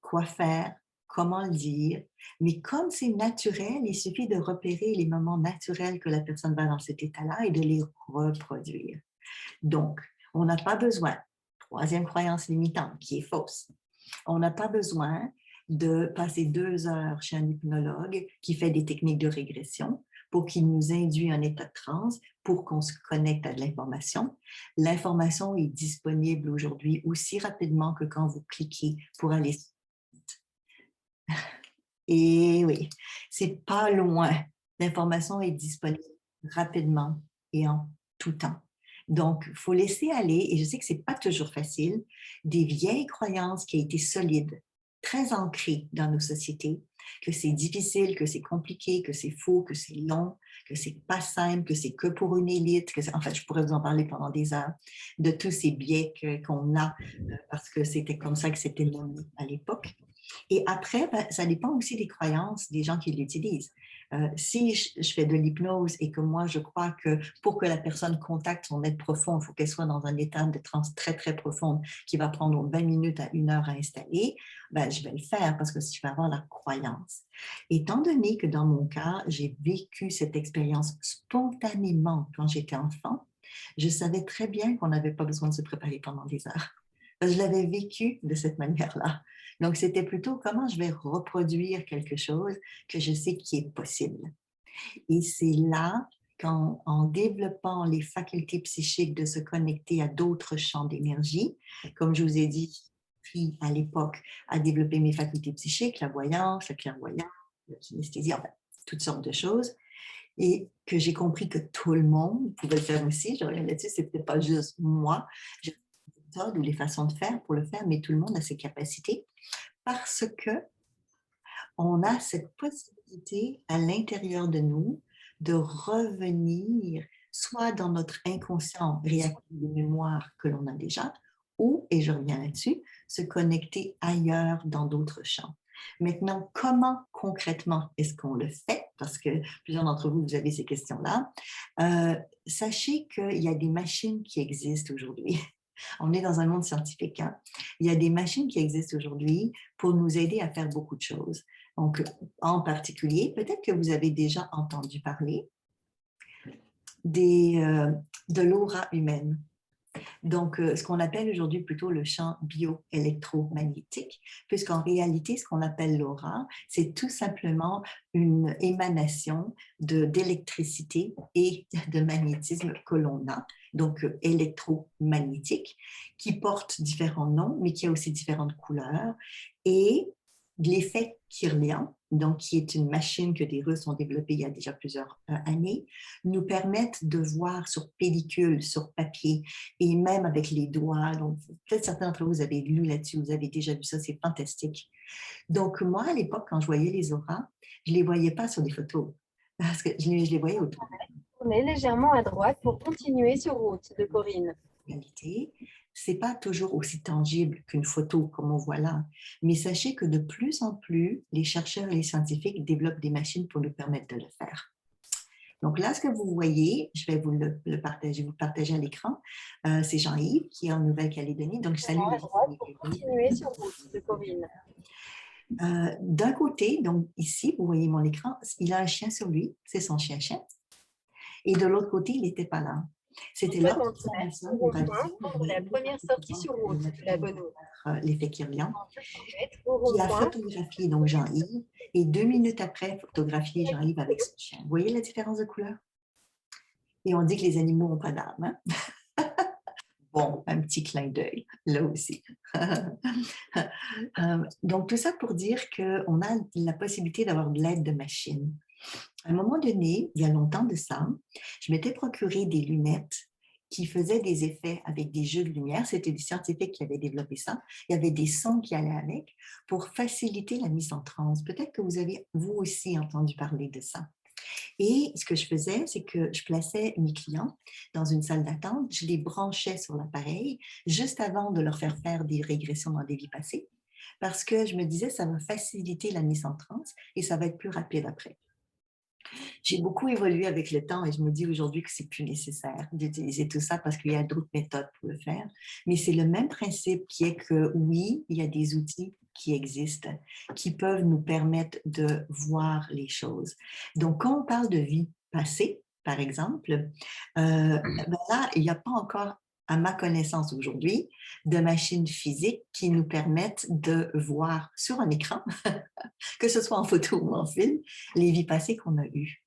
quoi faire, comment le dire. Mais comme c'est naturel, il suffit de repérer les moments naturels que la personne va dans cet état-là et de les reproduire. Donc, on n'a pas besoin, troisième croyance limitante qui est fausse, on n'a pas besoin de passer 2 heures chez un hypnologue qui fait des techniques de régression pour qu'il nous induise un état de transe pour qu'on se connecte à de l'information. L'information est disponible aujourd'hui aussi rapidement que quand vous cliquez pour aller. Et oui, c'est pas loin. L'information est disponible rapidement et en tout temps. Donc, il faut laisser aller, et je sais que ce n'est pas toujours facile, des vieilles croyances qui ont été solides, très ancrées dans nos sociétés, que c'est difficile, que c'est compliqué, que c'est faux, que c'est long, que c'est pas simple, que c'est que pour une élite, en fait, je pourrais vous en parler pendant des heures, de tous ces biais qu'on a, parce que c'était comme ça que c'était nommé à l'époque. Et après, ben, ça dépend aussi des croyances des gens qui l'utilisent. Si je fais de l'hypnose et que moi, je crois que pour que la personne contacte son être profond, il faut qu'elle soit dans un état de transe très, très profonde qui va prendre 20 minutes à 1 heure à installer, ben, je vais le faire parce que je vais avoir la croyance. Étant donné que dans mon cas, j'ai vécu cette expérience spontanément quand j'étais enfant, je savais très bien qu'on n'avait pas besoin de se préparer pendant des heures. Je l'avais vécu de cette manière-là. Donc, c'était plutôt comment je vais reproduire quelque chose que je sais qui est possible. Et c'est là qu'en développant les facultés psychiques de se connecter à d'autres champs d'énergie, comme je vous ai dit, puis à l'époque, à développer mes facultés psychiques, la voyance, la clairvoyance, la kinesthésie, enfin, toutes sortes de choses, et que j'ai compris que tout le monde pouvait le faire aussi. Je reviens là-dessus, c'était pas juste moi. J'ai des méthodes ou les façons de faire pour le faire, mais tout le monde a ses capacités parce que on a cette possibilité à l'intérieur de nous de revenir soit dans notre inconscient réactif de mémoire que l'on a déjà, ou, et je reviens là-dessus, se connecter ailleurs dans d'autres champs. Maintenant, comment concrètement est-ce qu'on le fait? Parce que plusieurs d'entre vous, vous avez ces questions-là. Sachez qu'il y a des machines qui existent aujourd'hui. On est dans un monde scientifique. Hein? Il y a des machines qui existent aujourd'hui pour nous aider à faire beaucoup de choses. Donc, en particulier, peut-être que vous avez déjà entendu parler de l'aura humaine. Donc, ce qu'on appelle aujourd'hui plutôt le champ bioélectromagnétique, puisqu'en réalité, ce qu'on appelle l'aura, c'est tout simplement une émanation d'électricité et de magnétisme que l'on a, donc électromagnétique, qui porte différents noms, mais qui a aussi différentes couleurs. Et l'effet Kirlian, donc qui est une machine que des Russes ont développée il y a déjà plusieurs années, nous permettent de voir sur pellicule, sur papier, et même avec les doigts. Donc, peut-être certains d'entre vous avez lu là-dessus, vous avez déjà vu ça, c'est fantastique. Donc, moi, à l'époque, quand je voyais les auras, je ne les voyais pas sur des photos, parce que je les voyais autour. Tournez légèrement à droite pour continuer sur route de Corinne. Réalité, c'est pas toujours aussi tangible qu'une photo comme on voit là, mais sachez que de plus en plus, les chercheurs et les scientifiques développent des machines pour nous permettre de le faire. Donc là, ce que vous voyez, je vais le partager, vous partager à l'écran. C'est Jean-Yves qui est en Nouvelle-Calédonie. Donc, je salue À les gens de droite pour Nouvelle-Calédonie. continuer sur route de Corinne. D'un côté, donc ici, vous voyez mon écran, il a un chien sur lui, c'est son chien-chien. Et de l'autre côté, il n'était pas là. C'était là Complètement pour la mission au de rond-point, ravison prendre la première sortie sur route de la Bonneau. l'effet Kirlian, En 200 mètres, au qui a rond-point, photographié donc Jean-Yves et 2 minutes après, photographié Jean-Yves avec son chien. Vous voyez la différence de couleur? Et on dit que les animaux n'ont pas d'âme. Hein? Bon, un petit clin d'œil, là aussi. Donc, tout ça pour dire qu'on a la possibilité d'avoir de l'aide de machines. À un moment donné, il y a longtemps de ça, je m'étais procuré des lunettes qui faisaient des effets avec des jeux de lumière. C'était des scientifiques qui avaient développé ça. Il y avait des sons qui allaient avec pour faciliter la mise en transe. Peut-être que vous avez, vous aussi, entendu parler de ça. Et ce que je faisais, c'est que je plaçais mes clients dans une salle d'attente, je les branchais sur l'appareil juste avant de leur faire faire des régressions dans des vies passées, parce que je me disais, ça va faciliter la mise en transe et ça va être plus rapide après. J'ai beaucoup évolué avec le temps et je me dis aujourd'hui que c'est plus nécessaire d'utiliser tout ça parce qu'il y a d'autres méthodes pour le faire. Mais c'est le même principe qui est que oui, il y a des outils qui existent, qui peuvent nous permettre de voir les choses. Donc, quand on parle de vie passée, par exemple, ben là, il n'y a pas encore, à ma connaissance aujourd'hui, de machines physiques qui nous permettent de voir sur un écran, que ce soit en photo ou en film, les vies passées qu'on a eues.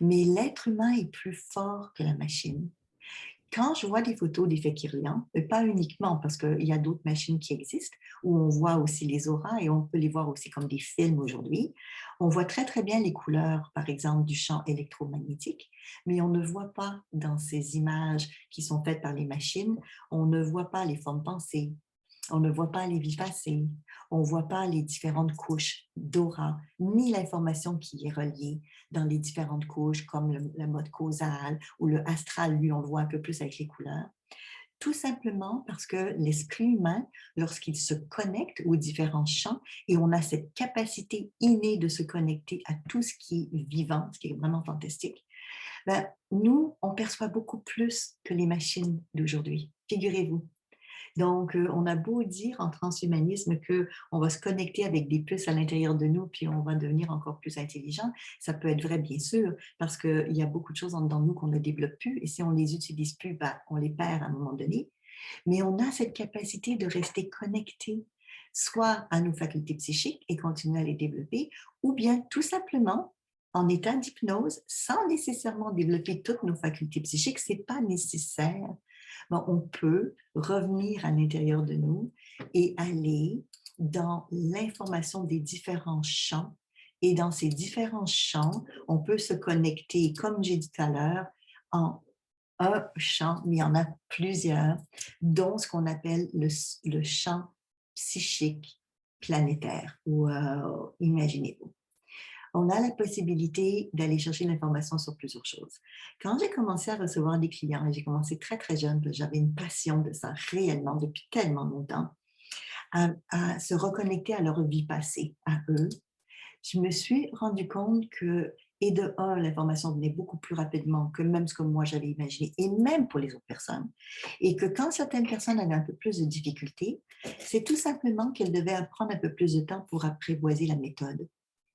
Mais l'être humain est plus fort que la machine. Quand je vois des photos d'effets Kirlian, pas uniquement parce qu'il y a d'autres machines qui existent, où on voit aussi les auras et on peut les voir aussi comme des films aujourd'hui, on voit très très bien les couleurs, par exemple, du champ électromagnétique, mais on ne voit pas dans ces images qui sont faites par les machines, on ne voit pas les formes pensées, on ne voit pas les vies passées, on ne voit pas les différentes couches d'aura, ni l'information qui est reliée dans les différentes couches, comme le mode causal ou le astral, lui, on le voit un peu plus avec les couleurs. Tout simplement parce que l'esprit humain, lorsqu'il se connecte aux différents champs, et on a cette capacité innée de se connecter à tout ce qui est vivant, ce qui est vraiment fantastique, ben, nous, on perçoit beaucoup plus que les machines d'aujourd'hui. Figurez-vous. Donc, on a beau dire en transhumanisme qu'on va se connecter avec des puces à l'intérieur de nous, puis on va devenir encore plus intelligent. Ça peut être vrai, bien sûr, parce qu'il y a beaucoup de choses en dedans de nous qu'on ne développe plus, et si on ne les utilise plus, ben, on les perd à un moment donné. Mais on a cette capacité de rester connecté, soit à nos facultés psychiques et continuer à les développer, ou bien tout simplement en état d'hypnose, sans nécessairement développer toutes nos facultés psychiques, ce n'est pas nécessaire. Bon, on peut revenir à l'intérieur de nous et aller dans l'information des différents champs. Et dans ces différents champs, on peut se connecter, comme j'ai dit tout à l'heure, en un champ, mais il y en a plusieurs, dont ce qu'on appelle le champ psychique planétaire, ou imaginez-vous. On a la possibilité d'aller chercher l'information sur plusieurs choses. Quand j'ai commencé à recevoir des clients, et j'ai commencé très, très jeune, j'avais une passion de ça réellement depuis tellement longtemps, à se reconnecter à leur vie passée, à eux, je me suis rendu compte que, et de un, l'information venait beaucoup plus rapidement que même ce que moi j'avais imaginé, et même pour les autres personnes, et que quand certaines personnes avaient un peu plus de difficultés, c'est tout simplement qu'elles devaient prendre un peu plus de temps pour apprivoiser la méthode.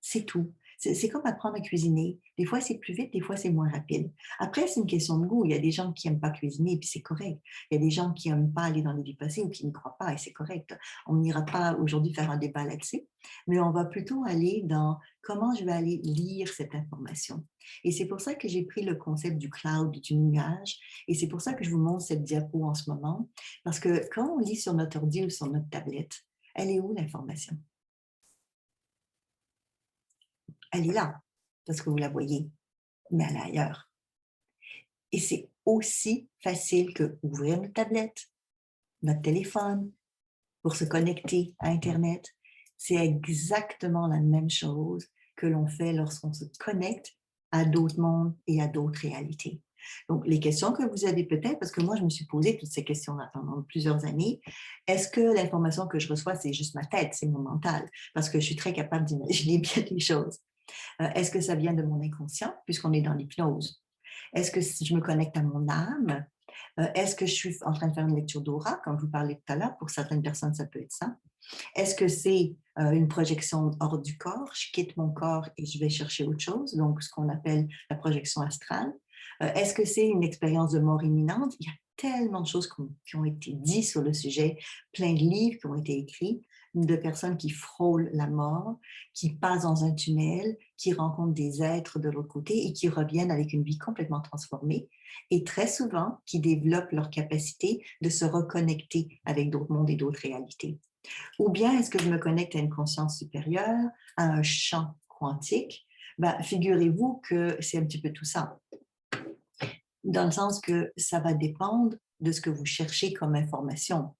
C'est tout. C'est comme apprendre à cuisiner. Des fois, c'est plus vite, des fois, c'est moins rapide. Après, c'est une question de goût. Il y a des gens qui n'aiment pas cuisiner, et puis c'est correct. Il y a des gens qui n'aiment pas aller dans les vies passées ou qui ne croient pas, et c'est correct. On n'ira pas aujourd'hui faire un débat là-dessus, mais on va plutôt aller dans comment je vais aller lire cette information. Et c'est pour ça que j'ai pris le concept du cloud, du nuage, et c'est pour ça que je vous montre cette diapo en ce moment, parce que quand on lit sur notre ordi ou sur notre tablette, elle est où l'information? Elle est là, parce que vous la voyez, mais elle est ailleurs. Et c'est aussi facile que ouvrir notre tablette, notre téléphone, pour se connecter à Internet. C'est exactement la même chose que l'on fait lorsqu'on se connecte à d'autres mondes et à d'autres réalités. Donc, les questions que vous avez peut-être, parce que moi, je me suis posé toutes ces questions-là pendant plusieurs années. Est-ce que l'information que je reçois, c'est juste ma tête, c'est mon mental? Parce que je suis très capable d'imaginer bien les choses. Est-ce que ça vient de mon inconscient, puisqu'on est dans l'hypnose? Est-ce que si je me connecte à mon âme? Est-ce que je suis en train de faire une lecture d'aura, comme vous parlez tout à l'heure? Pour certaines personnes, ça peut être ça. Est-ce que c'est une projection hors du corps? Je quitte mon corps et je vais chercher autre chose, donc ce qu'on appelle la projection astrale. Est-ce que c'est une expérience de mort imminente? Il y a tellement de choses qui ont été dites sur le sujet, plein de livres qui ont été écrits, de personnes qui frôlent la mort, qui passent dans un tunnel, qui rencontrent des êtres de l'autre côté et qui reviennent avec une vie complètement transformée et très souvent qui développent leur capacité de se reconnecter avec d'autres mondes et d'autres réalités. Ou bien est-ce que je me connecte à une conscience supérieure, à un champ quantique? Ben, figurez-vous que c'est un petit peu tout ça, dans le sens que ça va dépendre de ce que vous cherchez comme information,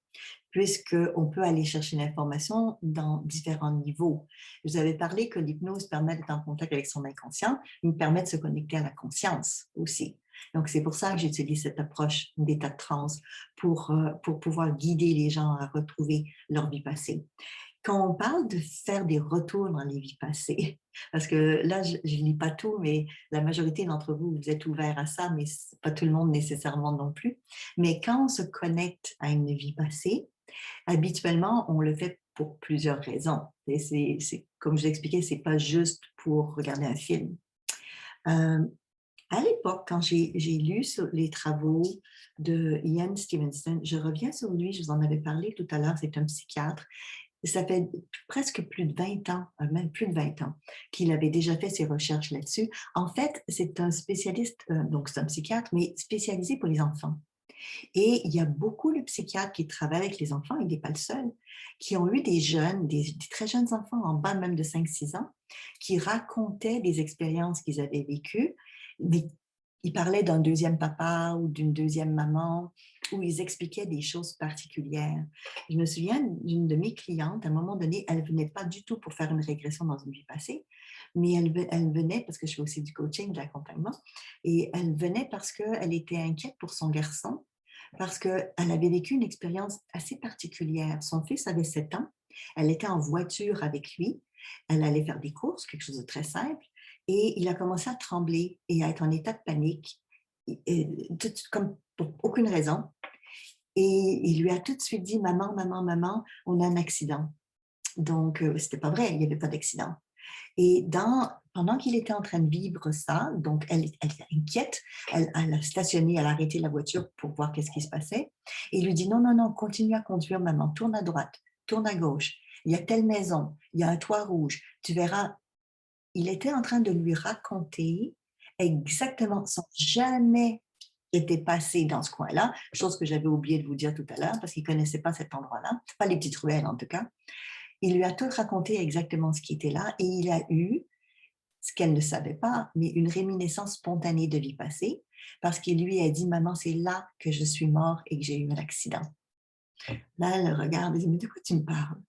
puisqu'on peut aller chercher l'information dans différents niveaux. Vous avez parlé que l'hypnose permet d'être en contact avec son inconscient, mais permet de se connecter à la conscience aussi. Donc, c'est pour ça que j'utilise cette approche d'état de transe pour pouvoir guider les gens à retrouver leur vie passée. Quand on parle de faire des retours dans les vies passées, parce que là, je ne lis pas tout, mais la majorité d'entre vous, vous êtes ouverts à ça, mais pas tout le monde nécessairement non plus. Mais quand on se connecte à une vie passée, habituellement, on le fait pour plusieurs raisons. Et comme je l'expliquais, ce n'est pas juste pour regarder un film. À l'époque, quand j'ai lu sur les travaux de Ian Stevenson, je reviens sur lui, je vous en avais parlé tout à l'heure, c'est un psychiatre. Ça fait presque plus de 20 ans, même plus de 20 ans, qu'il avait déjà fait ses recherches là-dessus. En fait, c'est un spécialiste, donc c'est un psychiatre, mais spécialisé pour les enfants. Et il y a beaucoup de psychiatres qui travaillent avec les enfants, il n'est pas le seul, qui ont eu des jeunes, des très jeunes enfants, en bas même de 5-6 ans, qui racontaient des expériences qu'ils avaient vécues, mais ils parlaient d'un deuxième papa ou d'une deuxième maman, où ils expliquaient des choses particulières. Je me souviens d'une de mes clientes, à un moment donné, elle ne venait pas du tout pour faire une régression dans une vie passée, mais elle venait, parce que je fais aussi du coaching, de l'accompagnement, et elle venait parce qu'elle était inquiète pour son garçon, parce qu'elle avait vécu une expérience assez particulière. Son fils avait 7 ans, elle était en voiture avec lui, elle allait faire des courses, quelque chose de très simple, et il a commencé à trembler et à être en état de panique, comme pour aucune raison. Et il lui a tout de suite dit, maman, maman, maman, on a un accident. Donc, c'était pas vrai, il n'y avait pas d'accident. Et pendant qu'il était en train de vivre ça, donc elle était inquiète, elle a stationné, elle a arrêté la voiture pour voir qu'est-ce qui se passait. Et il lui dit, non, non, non, continue à conduire, maman, tourne à droite, tourne à gauche. Il y a telle maison, il y a un toit rouge, tu verras. Il était en train de lui raconter exactement, sans jamais été passé dans ce coin-là, chose que j'avais oublié de vous dire tout à l'heure, parce qu'il ne connaissait pas cet endroit-là, pas les petites ruelles en tout cas. Il lui a tout raconté exactement ce qui était là et il a eu, ce qu'elle ne savait pas, mais une réminiscence spontanée de vie passée parce qu'il lui a dit, maman, c'est là que je suis mort et que j'ai eu un accident. Là, elle le regarde et dit, mais de quoi tu me parles?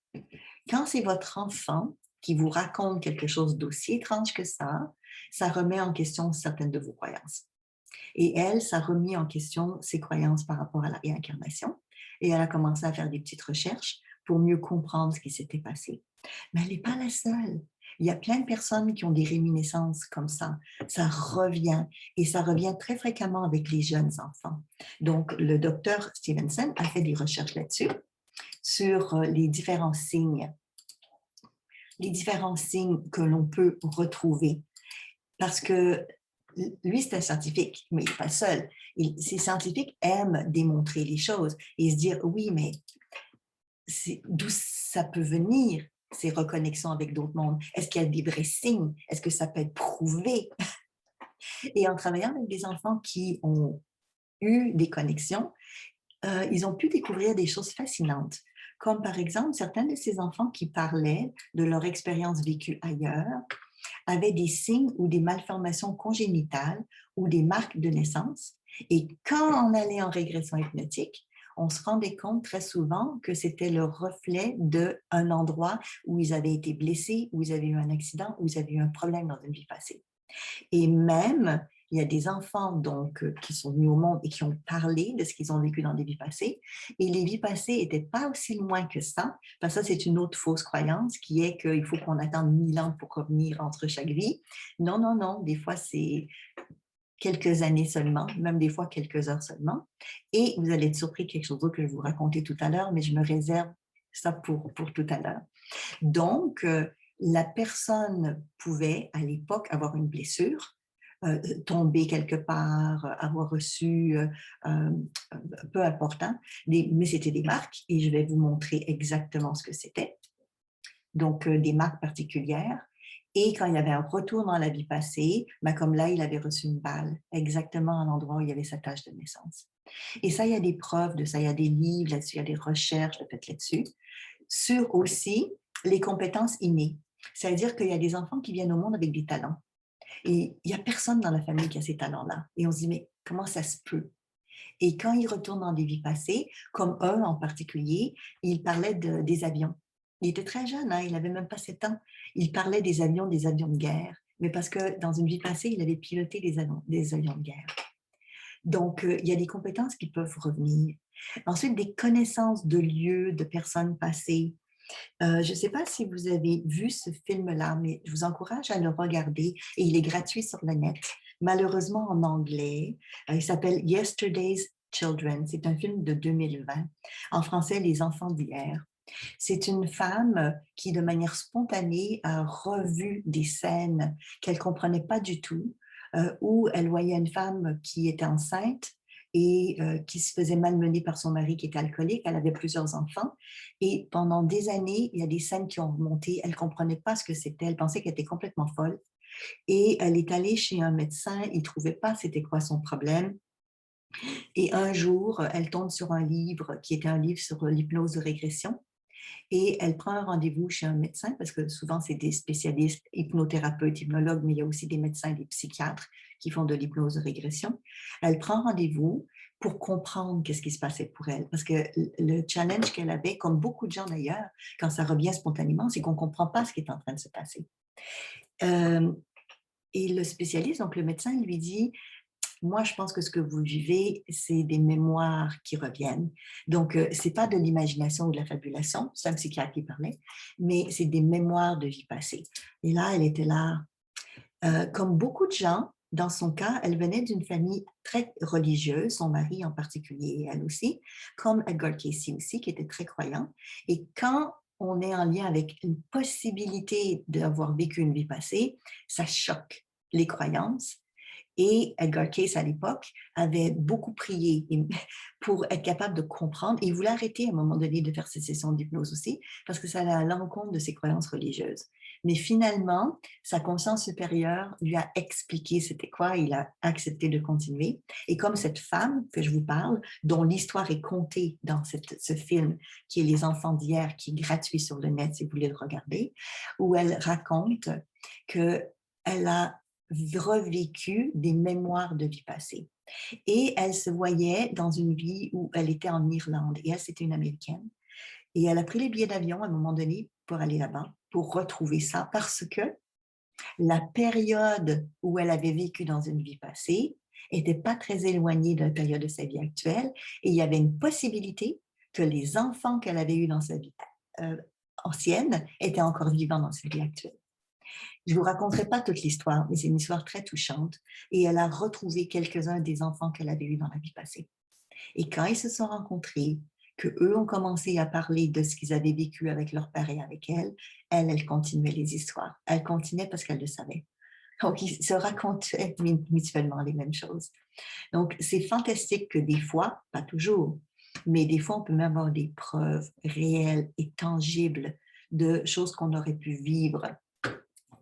Quand c'est votre enfant qui vous raconte quelque chose d'aussi étrange que ça remet en question certaines de vos croyances. Et elle, ça a remis en question ses croyances par rapport à la réincarnation. Et elle a commencé à faire des petites recherches pour mieux comprendre ce qui s'était passé. Mais elle n'est pas la seule. Il y a plein de personnes qui ont des réminiscences comme ça. Ça revient et ça revient très fréquemment avec les jeunes enfants. Donc, le docteur Stevenson a fait des recherches là-dessus, sur les différents signes que l'on peut retrouver. Parce que lui, c'est un scientifique, mais il n'est pas seul. Ces scientifiques aiment démontrer les choses et se dire, oui, mais d'où ça peut venir, ces reconnexions avec d'autres mondes? Est-ce qu'il y a des vrais signes? Est-ce que ça peut être prouvé? Et en travaillant avec des enfants qui ont eu des connexions, ils ont pu découvrir des choses fascinantes. Comme par exemple, certains de ces enfants qui parlaient de leur expérience vécue ailleurs avaient des signes ou des malformations congénitales ou des marques de naissance. Et quand on allait en régression hypnotique, on se rendait compte très souvent que c'était le reflet d'un endroit où ils avaient été blessés, où ils avaient eu un accident, où ils avaient eu un problème dans une vie passée. Et même, il y a des enfants donc qui sont venus au monde et qui ont parlé de ce qu'ils ont vécu dans des vies passées. Et les vies passées n'étaient pas aussi loin que ça. Parce que ça, c'est une autre fausse croyance qui est qu'il faut qu'on attende 1000 ans pour revenir entre chaque vie. Non, non, non. Des fois, c'est quelques années seulement, même des fois quelques heures seulement. Et vous allez être surpris de quelque chose d'autre que je vais vous raconter tout à l'heure, mais je me réserve ça pour tout à l'heure. Donc, la personne pouvait, à l'époque, avoir une blessure, tomber quelque part, avoir reçu, peu importe, hein, mais c'était des marques et je vais vous montrer exactement ce que c'était. Donc, des marques particuliires. Et quand il y avait un retour dans la vie passée, ben comme là, il avait reçu une balle, exactement à l'endroit où il y avait sa tâche de naissance. Et ça, il y a des preuves de ça, il y a des livres là-dessus, il y a des recherches faites là-dessus, sur aussi les compétences innées. C'est-à-dire qu'il y a des enfants qui viennent au monde avec des talents. Et il n'y a personne dans la famille qui a ces talents-là. Et on se dit, mais comment ça se peut? Et quand ils retournent dans des vies passées, comme un en particulier, il parlait des avions. Il était très jeune, hein, il n'avait même pas 7 ans. Il parlait des avions de guerre, mais parce que dans une vie passée, il avait piloté des avions de guerre. Donc, il y a des compétences qui peuvent revenir. Ensuite, des connaissances de lieux, de personnes passées. Je ne sais pas si vous avez vu ce film-là, mais je vous encourage à le regarder et il est gratuit sur le net. Malheureusement en anglais. Il s'appelle Yesterday's Children. C'est un film de 2020. En français, Les enfants d'hier. C'est une femme qui, de manière spontanée, a revu des scènes qu'elle ne comprenait pas du tout, où elle voyait une femme qui était enceinte et qui se faisait malmener par son mari qui était alcoolique. Elle avait plusieurs enfants. Et pendant des années, il y a des scènes qui ont remonté. Elle ne comprenait pas ce que c'était. Elle pensait qu'elle était complètement folle. Et elle est allée chez un médecin. Il ne trouvait pas c'était quoi son problème. Et un jour, elle tombe sur un livre qui était un livre sur l'hypnose de régression. Et elle prend un rendez-vous chez un médecin, parce que souvent, c'est des spécialistes, hypnothérapeutes, hypnologues, mais il y a aussi des médecins et des psychiatres qui font de l'hypnose de régression. Elle prend rendez-vous pour comprendre qu'est-ce qui se passait pour elle. Parce que le challenge qu'elle avait, comme beaucoup de gens d'ailleurs, quand ça revient spontanément, c'est qu'on ne comprend pas ce qui est en train de se passer. Et le spécialiste, donc le médecin, lui dit, moi, je pense que ce que vous vivez, c'est des mémoires qui reviennent. Donc, ce n'est pas de l'imagination ou de la fabulation, c'est un psychiatre qui parlait, mais c'est des mémoires de vie passée. Et là, elle était là. Comme beaucoup de gens, dans son cas, elle venait d'une famille très religieuse, son mari en particulier et elle aussi, comme Edgar Cayce aussi, qui était très croyant. Et quand on est en lien avec une possibilité d'avoir vécu une vie passée, ça choque les croyances. Et Edgar Cayce, à l'époque, avait beaucoup prié pour être capable de comprendre. Et il voulait arrêter à un moment donné de faire ses sessions d'hypnose aussi, parce que ça allait à l'encontre de ses croyances religieuses. Mais finalement, sa conscience supérieure lui a expliqué c'était quoi, il a accepté de continuer. Et comme cette femme que je vous parle, dont l'histoire est contée dans ce film, qui est Les enfants d'hier, qui est gratuit sur le net si vous voulez le regarder, où elle raconte qu'elle a revécu des mémoires de vie passée. Et elle se voyait dans une vie où elle était en Irlande. Et elle, c'était une Américaine. Et elle a pris les billets d'avion à un moment donné pour aller là-bas, pour retrouver ça, parce que la période où elle avait vécu dans une vie passée n'était pas très éloignée de la période de sa vie actuelle. Et il y avait une possibilité que les enfants qu'elle avait eus dans sa vie ancienne étaient encore vivants dans sa vie actuelle. Je ne vous raconterai pas toute l'histoire, mais c'est une histoire très touchante. Et elle a retrouvé quelques-uns des enfants qu'elle avait eus dans la vie passée. Et quand ils se sont rencontrés, qu'eux ont commencé à parler de ce qu'ils avaient vécu avec leur père et avec elle, elle continuait les histoires. Elle continuait parce qu'elle le savait. Donc, ils se racontaient mutuellement les mêmes choses. Donc, c'est fantastique que des fois, pas toujours, mais des fois, on peut même avoir des preuves réelles et tangibles de choses qu'on aurait pu vivre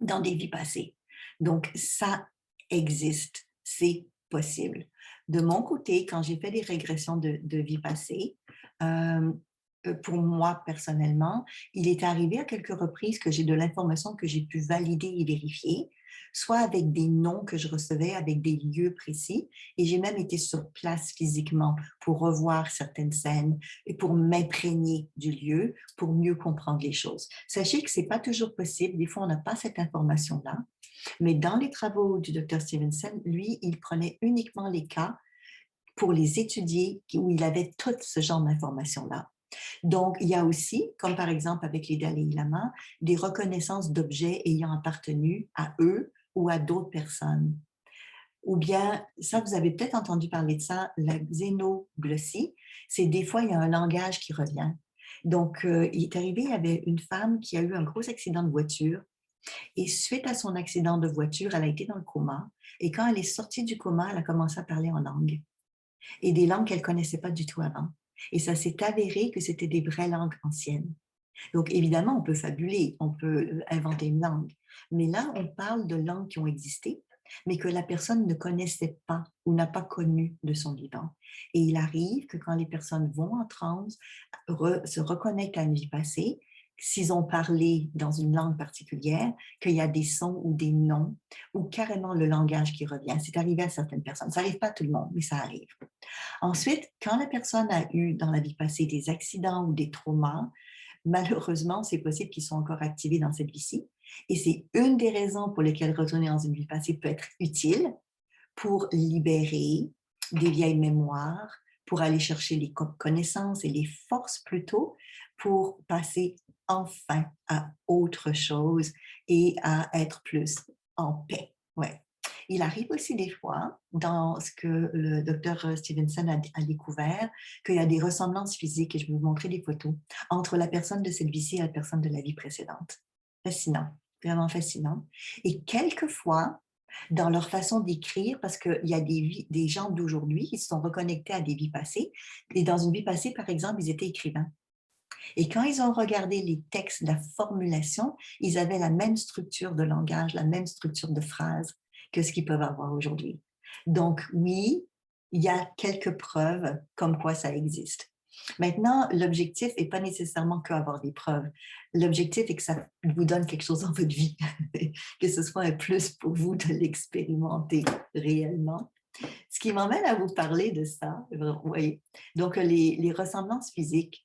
dans des vies passées. Donc, ça existe, c'est possible. De mon côté, quand j'ai fait des régressions de vie passée, pour moi personnellement, il est arrivé à quelques reprises que j'ai de l'information que j'ai pu valider et vérifier, soit avec des noms que je recevais, avec des lieux précis, et j'ai même été sur place physiquement pour revoir certaines scènes et pour m'imprégner du lieu, pour mieux comprendre les choses. Sachez que ce n'est pas toujours possible, des fois on n'a pas cette information-là, mais dans les travaux du docteur Stevenson, lui, il prenait uniquement les cas pour les étudier où il avait tout ce genre d'informations-là. Donc, il y a aussi, comme par exemple avec les Dalai Lama, des reconnaissances d'objets ayant appartenu à eux ou à d'autres personnes. Ou bien, ça, vous avez peut-être entendu parler de ça, la xénoglossie, c'est des fois, il y a un langage qui revient. Donc, il est arrivé, il y avait une femme qui a eu un gros accident de voiture et suite à son accident de voiture, elle a été dans le coma et quand elle est sortie du coma, elle a commencé à parler en langue et des langues qu'elle ne connaissait pas du tout avant. Et ça s'est avéré que c'était des vraies langues anciennes. Donc, évidemment, on peut fabuler, on peut inventer une langue. Mais là, on parle de langues qui ont existé, mais que la personne ne connaissait pas ou n'a pas connu de son vivant. Et il arrive que quand les personnes vont en transe, se reconnectent à une vie passée, s'ils ont parlé dans une langue particulière, qu'il y a des sons ou des noms, ou carrément le langage qui revient. C'est arrivé à certaines personnes. Ça n'arrive pas à tout le monde, mais ça arrive. Ensuite, quand la personne a eu dans la vie passée des accidents ou des traumas, malheureusement, c'est possible qu'ils soient encore activés dans cette vie-ci. Et c'est une des raisons pour lesquelles retourner dans une vie passée peut être utile pour libérer des vieilles mémoires, pour aller chercher les connaissances et les forces plutôt, pour passer enfin à autre chose et à être plus en paix. Ouais. Il arrive aussi des fois, dans ce que le docteur Stevenson a découvert, qu'il y a des ressemblances physiques, et je vais vous montrer des photos, entre la personne de cette vie-ci et la personne de la vie précédente. Fascinant, vraiment fascinant. Et quelquefois, dans leur façon d'écrire, parce qu'il y a des gens d'aujourd'hui qui se sont reconnectés à des vies passées, et dans une vie passée, par exemple, ils étaient écrivains. Et quand ils ont regardé les textes, la formulation, ils avaient la même structure de langage, la même structure de phrase que ce qu'ils peuvent avoir aujourd'hui. Donc oui, il y a quelques preuves comme quoi ça existe. Maintenant, l'objectif n'est pas nécessairement qu'avoir des preuves. L'objectif est que ça vous donne quelque chose dans votre vie, que ce soit un plus pour vous de l'expérimenter réellement. Ce qui m'emmène à vous parler de ça, vous voyez. Donc, les ressemblances physiques,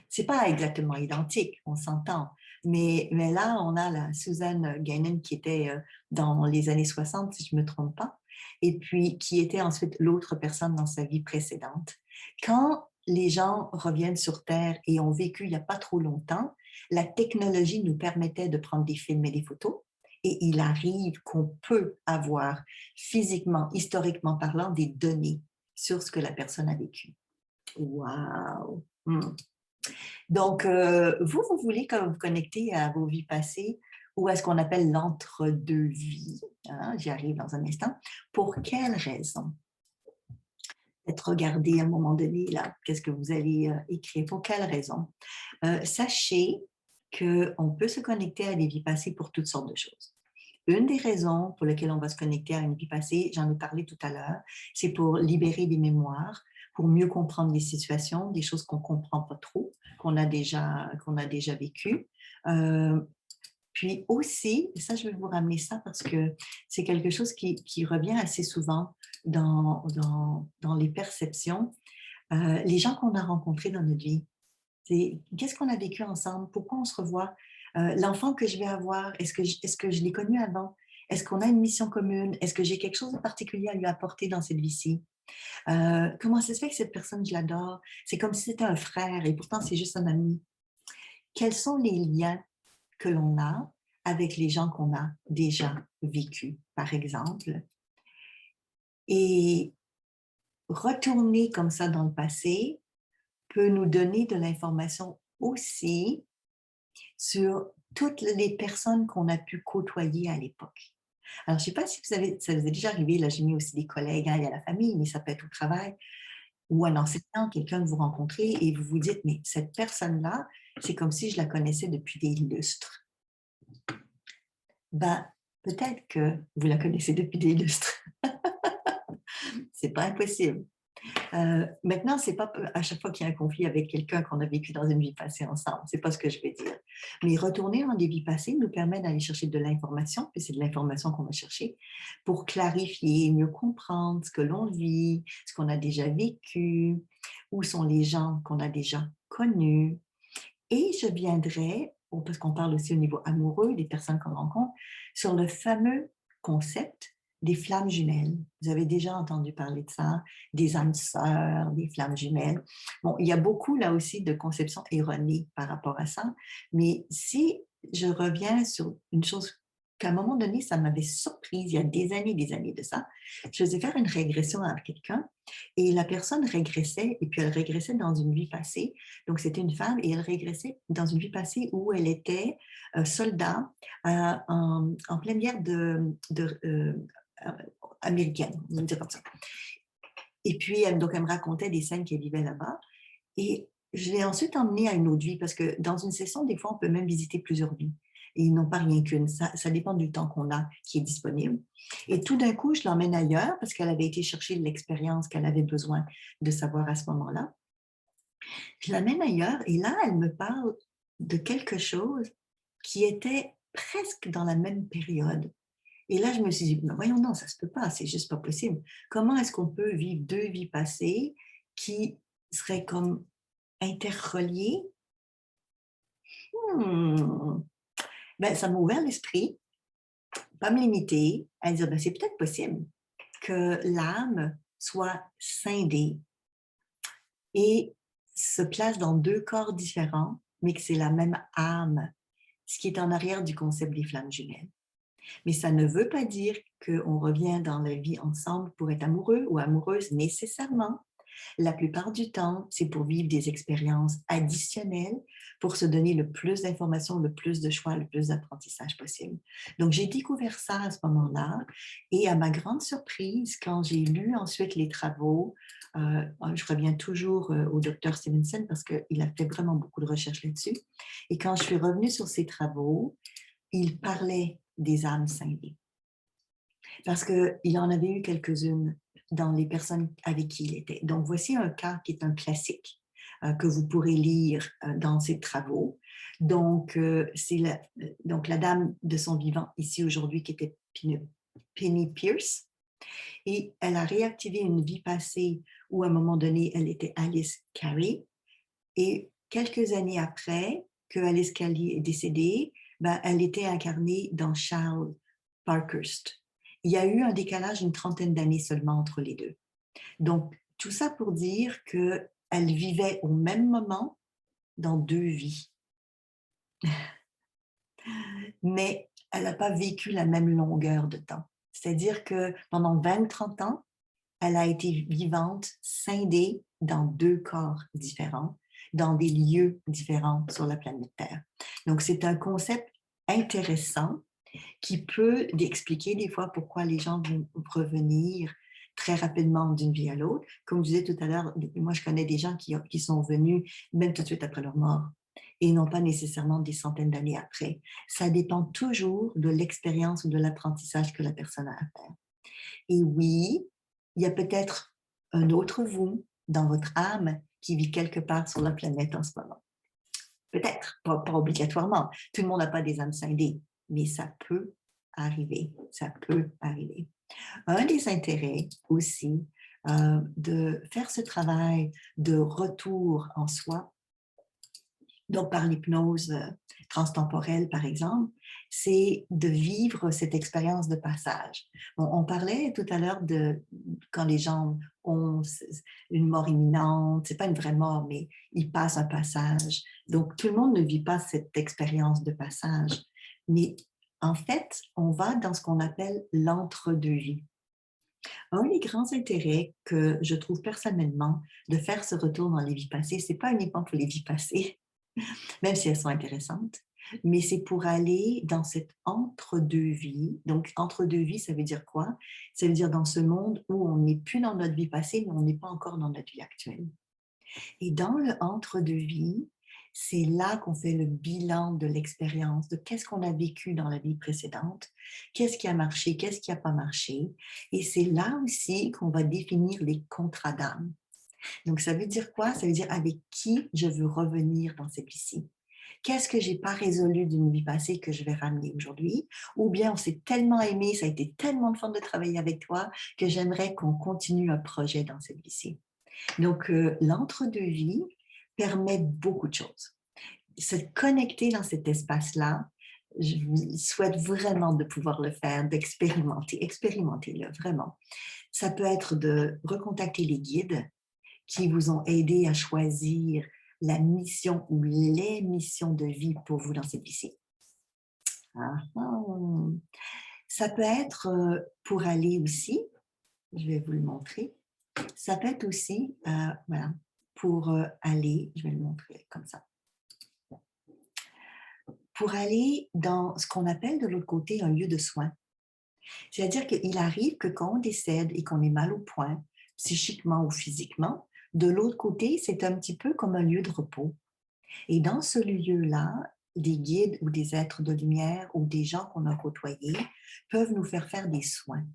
c'est pas exactement identique, on s'entend. Mais là, on a la Suzanne Guinan qui était dans les années 60, si je ne me trompe pas, et puis qui était ensuite l'autre personne dans sa vie précédente. Quand les gens reviennent sur Terre et ont vécu il n'y a pas trop longtemps, la technologie nous permettait de prendre des films et des photos. Et il arrive qu'on peut avoir physiquement, historiquement parlant, des données sur ce que la personne a vécu. Wow! Donc, vous voulez quand vous connecter à vos vies passées ou à ce qu'on appelle l'entre-deux-vies, hein, j'y arrive dans un instant, pour quelle raison? Peut-être regarder à un moment donné, là, qu'est-ce que vous allez écrire, pour quelle raison? Sachez qu'on peut se connecter à des vies passées pour toutes sortes de choses. Une des raisons pour lesquelles on va se connecter à une vie passée, j'en ai parlé tout à l'heure, c'est pour libérer des mémoires, pour mieux comprendre les situations, des choses qu'on ne comprend pas trop, qu'on a déjà vécues. Puis aussi, et ça, je vais vous ramener ça parce que c'est quelque chose qui revient assez souvent dans les perceptions. Les gens qu'on a rencontrés dans notre vie, c'est qu'est-ce qu'on a vécu ensemble, pourquoi on se revoit, l'enfant que je vais avoir, est-ce que je l'ai connu avant, est-ce qu'on a une mission commune, est-ce que j'ai quelque chose de particulier à lui apporter dans cette vie-ci, comment ça se fait que cette personne, je l'adore, c'est comme si c'était un frère et pourtant c'est juste un ami. Quels sont les liens que l'on a avec les gens qu'on a déjà vécus, par exemple, et retourner comme ça dans le passé peut nous donner de l'information aussi sur toutes les personnes qu'on a pu côtoyer à l'époque. Alors, je ne sais pas si ça vous est déjà arrivé, là j'ai mis aussi des collègues, hein, il y a la famille, mais ça peut être au travail, ou un enseignant, quelqu'un que vous rencontrez et vous vous dites, mais cette personne-là, c'est comme si je la connaissais depuis des lustres. Ben, peut-être que vous la connaissez depuis des lustres. C'est pas impossible. Maintenant, c'est pas à chaque fois qu'il y a un conflit avec quelqu'un qu'on a vécu dans une vie passée ensemble, c'est pas ce que je vais dire. Mais retourner dans des vies passées nous permet d'aller chercher de l'information, puis c'est de l'information qu'on va chercher pour clarifier, mieux comprendre ce que l'on vit, ce qu'on a déjà vécu, où sont les gens qu'on a déjà connus. Et je viendrai, parce qu'on parle aussi au niveau amoureux, des personnes qu'on rencontre, sur le fameux concept des flammes jumelles. Vous avez déjà entendu parler de ça, des âmes sœurs, des flammes jumelles. Bon, il y a beaucoup là aussi de conceptions erronées par rapport à ça, mais si je reviens sur une chose qu'à un moment donné, ça m'avait surprise, il y a des années de ça, je faisais faire une régression à quelqu'un et la personne régressait, et puis elle régressait dans une vie passée. Donc, c'était une femme et elle régressait dans une vie passée où elle était soldat en pleine guerre américaine, on va dire comme ça. Et puis, donc, elle me racontait des scènes qu'elle vivait là-bas. Et je l'ai ensuite emmenée à une autre vie parce que dans une session, des fois, on peut même visiter plusieurs vies. Et ils n'ont pas rien qu'une. Ça dépend du temps qu'on a qui est disponible. Et tout d'un coup, je l'emmène ailleurs parce qu'elle avait été chercher l'expérience qu'elle avait besoin de savoir à ce moment-là. Je l'amène ailleurs et là, elle me parle de quelque chose qui était presque dans la même période. Et là, je me suis dit, ben voyons, non, ça se peut pas, c'est juste pas possible. Comment est-ce qu'on peut vivre deux vies passées qui seraient comme interreliées? Hmm. Ben, ça m'a ouvert l'esprit, pas me limiter, à dire, ben, c'est peut-être possible que l'âme soit scindée et se place dans deux corps différents, mais que c'est la même âme, ce qui est en arrière du concept des flammes jumelles. Mais ça ne veut pas dire qu'on revient dans la vie ensemble pour être amoureux ou amoureuse nécessairement. La plupart du temps, c'est pour vivre des expériences additionnelles, pour se donner le plus d'informations, le plus de choix, le plus d'apprentissage possible. Donc, j'ai découvert ça à ce moment-là et à ma grande surprise, quand j'ai lu ensuite les travaux, je reviens toujours au docteur Stevenson parce qu'il a fait vraiment beaucoup de recherches là-dessus. Et quand je suis revenue sur ses travaux, il parlait des âmes scindées parce qu'il en avait eu quelques-unes dans les personnes avec qui il était. Donc, voici un cas qui est un classique que vous pourrez lire dans ses travaux. Donc, c'est la dame de son vivant ici aujourd'hui qui était Penny Pierce. Et elle a réactivé une vie passée où, à un moment donné, elle était Alice Carey. Et quelques années après que Alice Carey est décédée, ben, elle était incarnée dans Charles Parkhurst. Il y a eu un décalage d'une trentaine d'années seulement entre les deux. Donc, tout ça pour dire qu'elle vivait au même moment dans deux vies. Mais elle n'a pas vécu la même longueur de temps. C'est-à-dire que pendant 20 ou 30 ans, elle a été vivante, scindée dans deux corps différents, dans des lieux différents sur la planète Terre. Donc, c'est un concept intéressant qui peut expliquer des fois pourquoi les gens vont revenir très rapidement d'une vie à l'autre. Comme je disais tout à l'heure, moi, je connais des gens qui sont venus même tout de suite après leur mort et non pas nécessairement des centaines d'années après. Ça dépend toujours de l'expérience ou de l'apprentissage que la personne a à faire. Et oui, il y a peut-être un autre vous dans votre âme qui vit quelque part sur la planète en ce moment. Peut-être, pas obligatoirement. Tout le monde n'a pas des âmes scindées, mais ça peut arriver. Ça peut arriver. Un des intérêts aussi de faire ce travail de retour en soi, donc par l'hypnose transtemporelle, par exemple, c'est de vivre cette expérience de passage. On parlait tout à l'heure de quand les gens ont une mort imminente, c'est pas une vraie mort, mais ils passent un passage. Donc, tout le monde ne vit pas cette expérience de passage. Mais en fait, on va dans ce qu'on appelle l'entre-deux-vies. Un des grands intérêts que je trouve personnellement de faire ce retour dans les vies passées, c'est pas uniquement pour les vies passées, même si elles sont intéressantes, mais c'est pour aller dans cette entre-deux-vies. Donc, entre-deux-vies, ça veut dire quoi? Ça veut dire dans ce monde où on n'est plus dans notre vie passée, mais on n'est pas encore dans notre vie actuelle. Et dans le entre-deux-vies, C'est là qu'on fait le bilan de l'expérience, de qu'est-ce qu'on a vécu dans la vie précédente, qu'est-ce qui a marché, qu'est-ce qui n'a pas marché. Et c'est là aussi qu'on va définir les contrats d'âme. Donc, ça veut dire quoi? Ça veut dire avec qui je veux revenir dans cette vie-ci. Qu'est-ce que je n'ai pas résolu d'une vie passée que je vais ramener aujourd'hui? Ou bien on s'est tellement aimé, ça a été tellement de fun de travailler avec toi que j'aimerais qu'on continue un projet dans cette vie-ci. Donc, l'entre-deux-vie permet beaucoup de choses. Se connecter dans cet espace-là, je vous souhaite vraiment de pouvoir le faire, d'expérimenter. Expérimentez-le, vraiment. Ça peut être de recontacter les guides qui vous ont aidé à choisir la mission ou les missions de vie pour vous dans cette vie-ci. Ah, ah. Ça peut être pour aller aussi, je vais vous le montrer, ça peut être aussi, voilà, pour aller, je vais le montrer comme ça, pour aller dans ce qu'on appelle de l'autre côté un lieu de soins. C'est-à-dire qu'il arrive que quand on décède et qu'on est mal au point, psychiquement ou physiquement, de l'autre côté, c'est un petit peu comme un lieu de repos. Et dans ce lieu-là, des guides ou des êtres de lumière ou des gens qu'on a côtoyés peuvent nous faire des soins.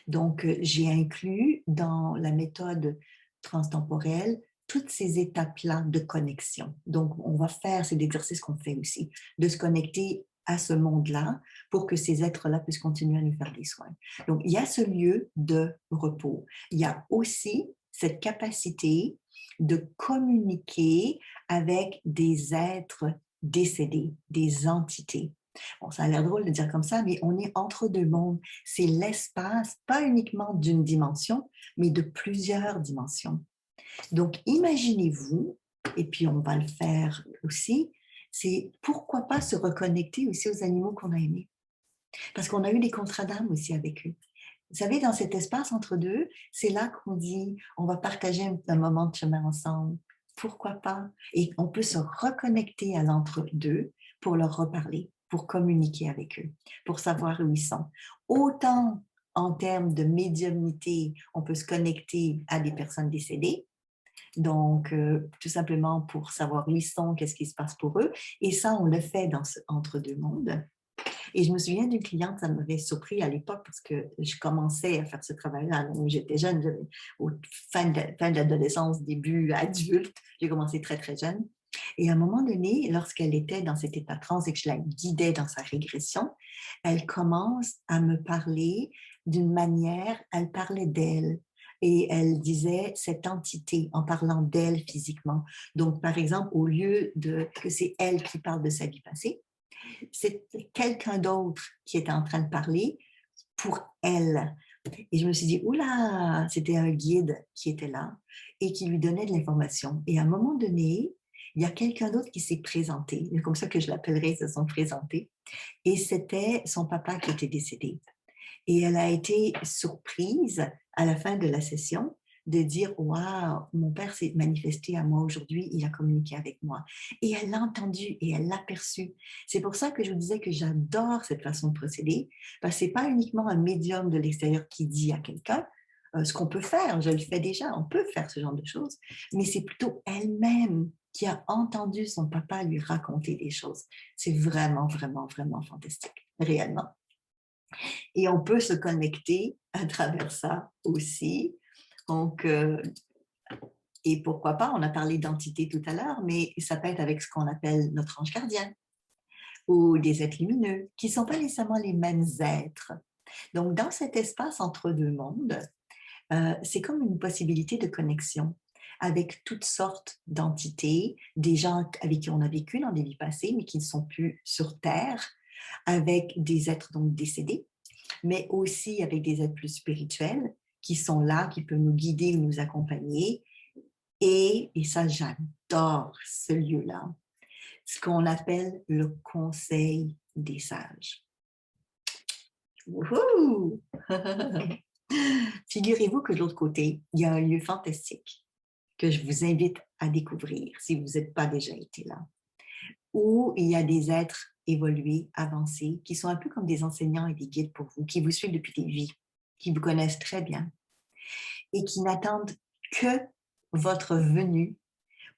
Donc, j'ai inclus dans la méthode transtemporelle toutes ces étapes-là de connexion. Donc, on va faire, c'est l'exercice qu'on fait aussi, de se connecter à ce monde-là pour que ces êtres-là puissent continuer à nous faire des soins. Donc, il y a ce lieu de repos. Il y a aussi cette capacité de communiquer avec des êtres décédés, des entités. Bon, ça a l'air drôle de dire comme ça, mais on est entre deux mondes. C'est l'espace, pas uniquement d'une dimension, mais de plusieurs dimensions. Donc, imaginez-vous, et puis on va le faire aussi, c'est pourquoi pas se reconnecter aussi aux animaux qu'on a aimés. Parce qu'on a eu des contrats d'âme aussi avec eux. Vous savez, dans cet espace entre deux, c'est là qu'on dit, on va partager un moment de chemin ensemble. Pourquoi pas? Et on peut se reconnecter à l'entre-deux pour leur reparler, pour communiquer avec eux, pour savoir où ils sont. Autant en termes de médiumnité, on peut se connecter à des personnes décédées, donc tout simplement pour savoir où ils sont, qu'est-ce qui se passe pour eux. Et ça, on le fait dans ce entre-deux mondes. Et je me souviens d'une cliente, ça m'avait surpris à l'époque parce que je commençais à faire ce travail-là. J'étais jeune, j'avais fin de l'adolescence, début adulte. J'ai commencé très, très jeune. Et à un moment donné, lorsqu'elle était dans cet état trans et que je la guidais dans sa régression, elle commence à me parler d'une manière, elle parlait d'elle. Et elle disait cette entité en parlant d'elle physiquement. Donc, par exemple, au lieu de que c'est elle qui parle de sa vie passée, c'est quelqu'un d'autre qui était en train de parler pour elle. Et je me suis dit, oula, c'était un guide qui était là et qui lui donnait de l'information. Et à un moment donné, il y a quelqu'un d'autre qui s'est présenté, c'est comme ça que je l'appellerai, ils se sont présentés, et c'était son papa qui était décédé. Et elle a été surprise à la fin de la session de dire, waouh, mon père s'est manifesté à moi aujourd'hui, il a communiqué avec moi. Et elle l'a entendu et elle l'a perçu. C'est pour ça que je vous disais que j'adore cette façon de procéder, parce que ce n'est pas uniquement un médium de l'extérieur qui dit à quelqu'un ce qu'on peut faire, je le fais déjà, on peut faire ce genre de choses, mais c'est plutôt elle-même qui a entendu son papa lui raconter des choses. C'est vraiment, vraiment, vraiment fantastique, réellement. Et on peut se connecter à travers ça aussi. Donc, et pourquoi pas, on a parlé d'entité tout à l'heure, mais ça peut être avec ce qu'on appelle notre ange gardien ou des êtres lumineux, qui ne sont pas nécessairement les mêmes êtres. Donc, dans cet espace entre deux mondes, c'est comme une possibilité de connexion avec toutes sortes d'entités, des gens avec qui on a vécu dans des vies passées, mais qui ne sont plus sur Terre, avec des êtres donc décédés, mais aussi avec des êtres plus spirituels qui sont là, qui peuvent nous guider ou nous accompagner. Et ça, j'adore ce lieu-là, ce qu'on appelle le conseil des sages. Wouhou! Figurez-vous que de l'autre côté, il y a un lieu fantastique que je vous invite à découvrir si vous n'êtes pas déjà été là, où il y a des êtres évolués, avancés, qui sont un peu comme des enseignants et des guides pour vous, qui vous suivent depuis des vies, qui vous connaissent très bien et qui n'attendent que votre venue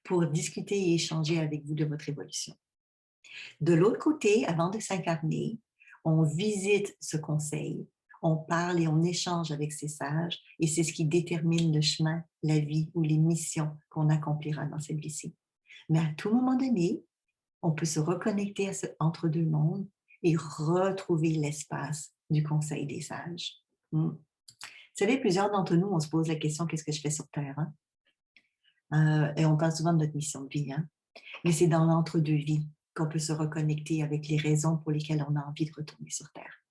pour discuter et échanger avec vous de votre évolution. De l'autre côté, avant de s'incarner, on visite ce conseil, on parle et on échange avec ces sages et c'est ce qui détermine le chemin, la vie ou les missions qu'on accomplira dans cette vie-ci. Mais à tout moment donné, on peut se reconnecter à ce entre-deux mondes et retrouver l'espace du conseil des sages. Vous savez, plusieurs d'entre nous, on se pose la question, qu'est-ce que je fais sur Terre? Hein? Et on parle souvent de notre mission de vie, hein? Mais c'est dans l'entre-deux-vies qu'on peut se reconnecter avec les raisons pour lesquelles on a envie de retourner sur Terre.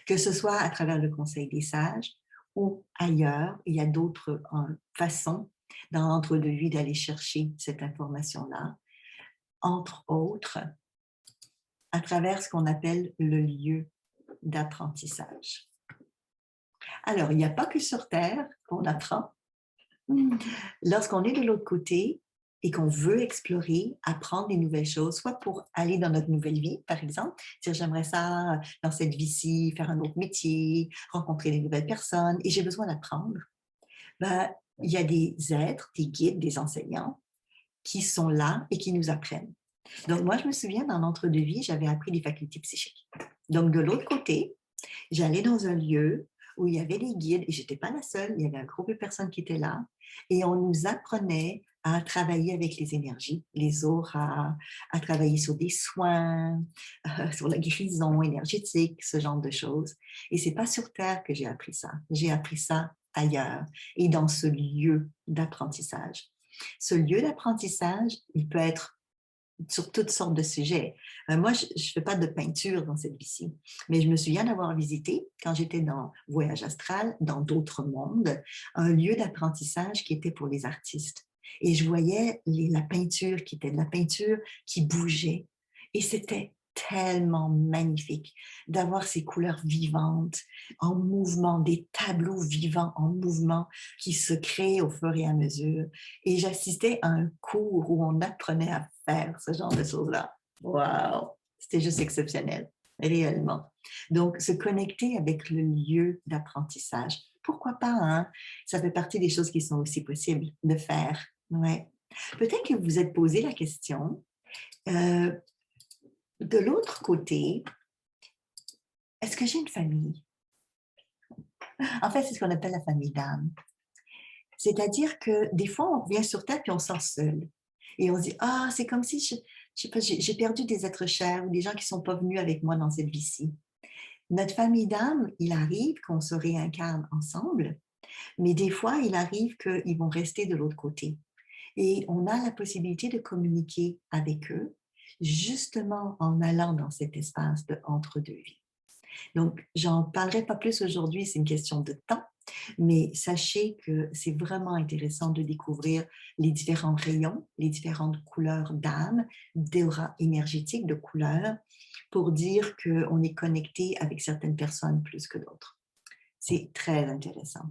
Que ce soit à travers le Conseil des sages ou ailleurs, il y a d'autres façons dans l'entre-deux-vies d'aller chercher cette information-là, entre autres, à travers ce qu'on appelle le lieu d'apprentissage. Alors, il n'y a pas que sur Terre qu'on apprend. Lorsqu'on est de l'autre côté et qu'on veut explorer, apprendre des nouvelles choses, soit pour aller dans notre nouvelle vie, par exemple, dire j'aimerais ça dans cette vie-ci, faire un autre métier, rencontrer des nouvelles personnes et j'ai besoin d'apprendre, ben, il y a des êtres, des guides, des enseignants qui sont là et qui nous apprennent. Donc, moi, je me souviens, dans l'entre-deux-vie, j'avais appris les facultés psychiques. Donc, de l'autre côté, j'allais dans un lieu où il y avait des guides, et je n'étais pas la seule, il y avait un groupe de personnes qui étaient là, et on nous apprenait à travailler avec les énergies, les auras, à travailler sur des soins, sur la guérison énergétique, ce genre de choses. Et ce n'est pas sur Terre que j'ai appris ça. J'ai appris ça ailleurs et dans ce lieu d'apprentissage. Ce lieu d'apprentissage, il peut être sur toutes sortes de sujets. Moi, je ne fais pas de peinture dans cette vie-ci, mais je me souviens d'avoir visité, quand j'étais dans Voyage astral, dans d'autres mondes, un lieu d'apprentissage qui était pour les artistes. Et je voyais la peinture qui était de la peinture qui bougeait. Et c'était tellement magnifique d'avoir ces couleurs vivantes, en mouvement, des tableaux vivants en mouvement qui se créent au fur et à mesure. Et j'assistais à un cours où on apprenait à faire ce genre de choses-là. Wow! C'était juste exceptionnel, réellement. Donc, se connecter avec le lieu d'apprentissage. Pourquoi pas, hein? Ça fait partie des choses qui sont aussi possibles de faire. Ouais. Peut-être que vous vous êtes posé la question, de l'autre côté, est-ce que j'ai une famille? En fait, c'est ce qu'on appelle la famille d'âme. C'est-à-dire que des fois, on vient sur Terre puis on se sent seul. Et on se dit, ah, c'est comme si j'ai perdu des êtres chers ou des gens qui ne sont pas venus avec moi dans cette vie-ci. Notre famille d'âme, il arrive qu'on se réincarne ensemble, mais des fois, il arrive qu'ils vont rester de l'autre côté. Et on a la possibilité de communiquer avec eux, justement en allant dans cet espace de entre-deux-vies. Donc, j'en parlerai pas plus aujourd'hui, c'est une question de temps, mais sachez que c'est vraiment intéressant de découvrir les différents rayons, les différentes couleurs d'âme, d'aura énergétique, de couleurs, pour dire qu'on est connecté avec certaines personnes plus que d'autres. C'est très intéressant.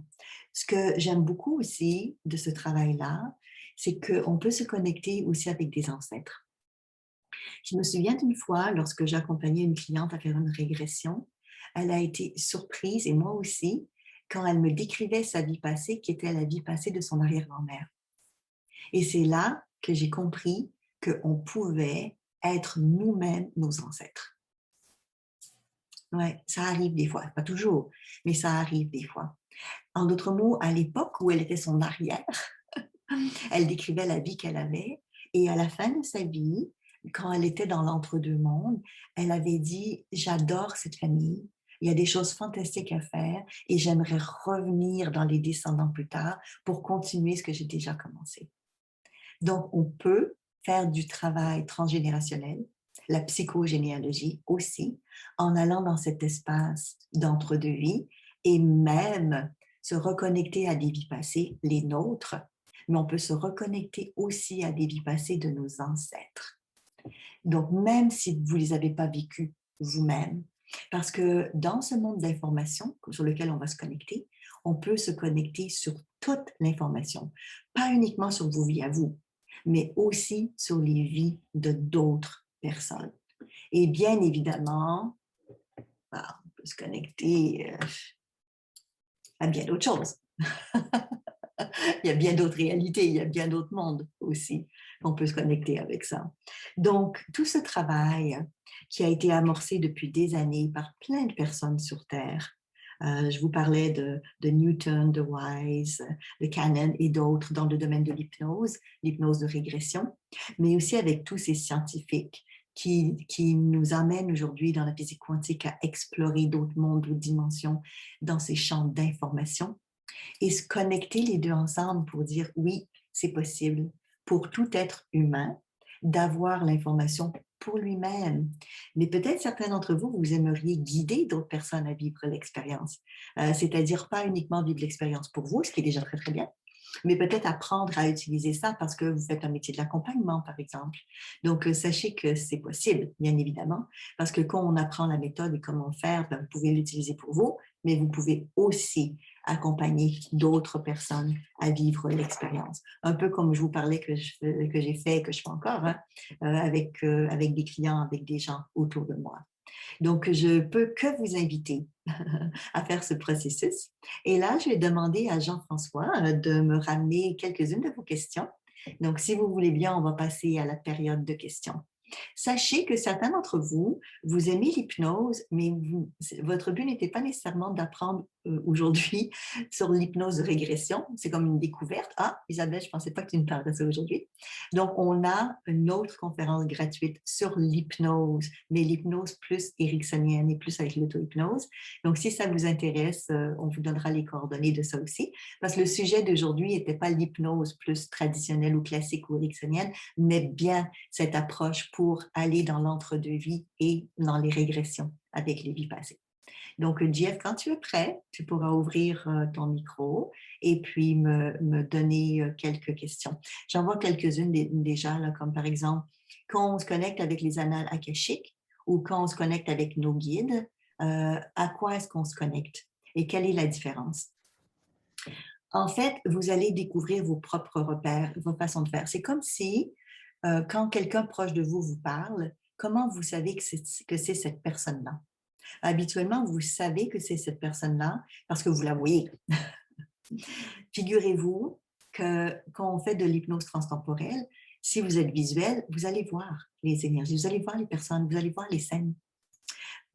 Ce que j'aime beaucoup aussi de ce travail-là, c'est qu'on peut se connecter aussi avec des ancêtres. Je me souviens d'une fois, lorsque j'accompagnais une cliente à faire une régression, elle a été surprise, et moi aussi, quand elle me décrivait sa vie passée, qui était la vie passée de son arrière-grand-mère. Et c'est là que j'ai compris qu'on pouvait être nous-mêmes nos ancêtres. Oui, ça arrive des fois, pas toujours, mais ça arrive des fois. En d'autres mots, à l'époque où elle était son arrière, elle décrivait la vie qu'elle avait, et à la fin de sa vie, quand elle était dans l'entre-deux mondes, elle avait dit « J'adore cette famille, il y a des choses fantastiques à faire et j'aimerais revenir dans les descendants plus tard pour continuer ce que j'ai déjà commencé. » Donc, on peut faire du travail transgénérationnel, la psychogénéalogie aussi, en allant dans cet espace d'entre-deux-vies et même se reconnecter à des vies passées, les nôtres, mais on peut se reconnecter aussi à des vies passées de nos ancêtres. Donc, même si vous ne les avez pas vécues vous-même, parce que dans ce monde d'information sur lequel on va se connecter, on peut se connecter sur toute l'information, pas uniquement sur vos vies à vous, mais aussi sur les vies de d'autres personnes. Et bien évidemment, on peut se connecter à bien d'autres choses. Il y a bien d'autres réalités, il y a bien d'autres mondes aussi. On peut se connecter avec ça. Donc, tout ce travail qui a été amorcé depuis des années par plein de personnes sur Terre, je vous parlais de Newton, de Wise, de Cannon et d'autres dans le domaine de l'hypnose de régression, mais aussi avec tous ces scientifiques qui nous amènent aujourd'hui dans la physique quantique à explorer d'autres mondes, d'autres dimensions dans ces champs d'information et se connecter les deux ensemble pour dire oui, c'est possible pour tout être humain d'avoir l'information pour lui-même. Mais peut-être certains d'entre vous, vous aimeriez guider d'autres personnes à vivre l'expérience. C'est-à-dire pas uniquement vivre l'expérience pour vous, ce qui est déjà très, très bien, mais peut-être apprendre à utiliser ça parce que vous faites un métier de l'accompagnement, par exemple. Donc, sachez que c'est possible, bien évidemment, parce que quand on apprend la méthode et comment faire, ben, vous pouvez l'utiliser pour vous, mais vous pouvez aussi accompagner d'autres personnes à vivre l'expérience. Un peu comme je vous parlais que j'ai fait et que je fais encore hein, avec des clients, avec des gens autour de moi. Donc, je peux que vous inviter à faire ce processus. Et là, je vais demander à Jean-François de me ramener quelques-unes de vos questions. Donc, si vous voulez bien, on va passer à la période de questions. Sachez que certains d'entre vous, vous aimez l'hypnose, mais votre but n'était pas nécessairement d'apprendre aujourd'hui sur l'hypnose de régression. C'est comme une découverte. Ah, Isabelle, je ne pensais pas que tu me parles de ça aujourd'hui. Donc, on a une autre conférence gratuite sur l'hypnose, mais l'hypnose plus ericksonienne et plus avec l'auto-hypnose. Donc, si ça vous intéresse, on vous donnera les coordonnées de ça aussi, parce que le sujet d'aujourd'hui n'était pas l'hypnose plus traditionnelle ou classique ou ericksonienne, mais bien cette approche pour aller dans l'entre-deux-vie et dans les régressions avec les vies passées. Donc, Jeff, quand tu es prêt, tu pourras ouvrir ton micro et puis me donner quelques questions. J'en vois quelques-unes déjà, là, comme par exemple, quand on se connecte avec les annales akashiques ou quand on se connecte avec nos guides, à quoi est-ce qu'on se connecte et quelle est la différence? En fait, vous allez découvrir vos propres repères, vos façons de faire. C'est comme si, quand quelqu'un proche de vous vous parle, comment vous savez que c'est cette personne-là? Habituellement, vous savez que c'est cette personne-là parce que vous la voyez. Figurez-vous que quand on fait de l'hypnose transtemporelle, si vous êtes visuel, vous allez voir les énergies, vous allez voir les personnes, vous allez voir les scènes.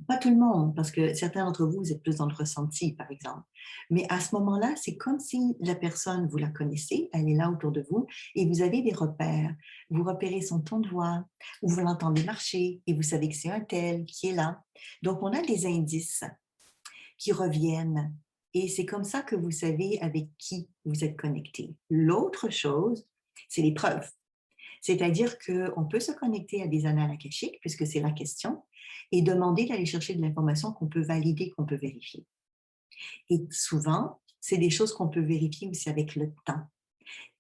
Pas tout le monde, parce que certains d'entre vous, vous êtes plus dans le ressenti, par exemple. Mais à ce moment-là, c'est comme si la personne, vous la connaissez, elle est là autour de vous, et vous avez des repères. Vous repérez son ton de voix, ou vous l'entendez marcher, et vous savez que c'est un tel qui est là. Donc, on a des indices qui reviennent. Et c'est comme ça que vous savez avec qui vous êtes connecté. L'autre chose, c'est les preuves. C'est-à-dire qu'on peut se connecter à des annales akashiques, puisque c'est la question, et demander d'aller chercher de l'information qu'on peut valider, qu'on peut vérifier. Et souvent, c'est des choses qu'on peut vérifier aussi avec le temps.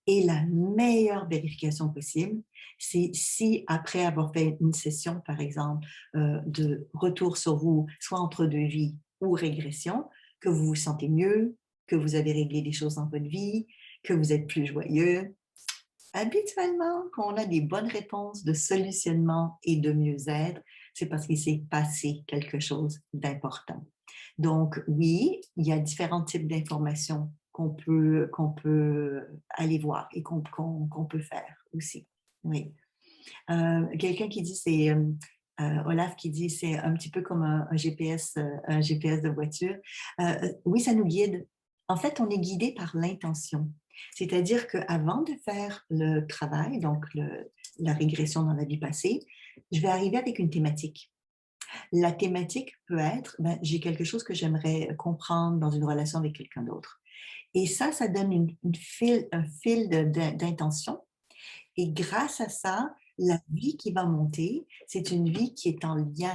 Et la meilleure vérification possible, c'est si après avoir fait une session, par exemple, de retour sur vous, soit entre deux vies ou régression, que vous vous sentez mieux, que vous avez réglé des choses dans votre vie, que vous êtes plus joyeux. Habituellement, quand on a des bonnes réponses de solutionnement et de mieux-être, c'est parce qu'il s'est passé quelque chose d'important. Donc, oui, il y a différents types d'informations qu'on peut aller voir et qu'on peut faire aussi. Oui. Quelqu'un qui dit, c'est Olaf qui dit, c'est un petit peu comme un GPS de voiture. Oui, ça nous guide. En fait, on est guidé par l'intention. C'est-à-dire qu'avant de faire le travail, donc la régression dans la vie passée, je vais arriver avec une thématique. La thématique peut être, ben, j'ai quelque chose que j'aimerais comprendre dans une relation avec quelqu'un d'autre. Et ça donne un fil d'intention. Et grâce à ça, la vie qui va monter, c'est une vie qui est en lien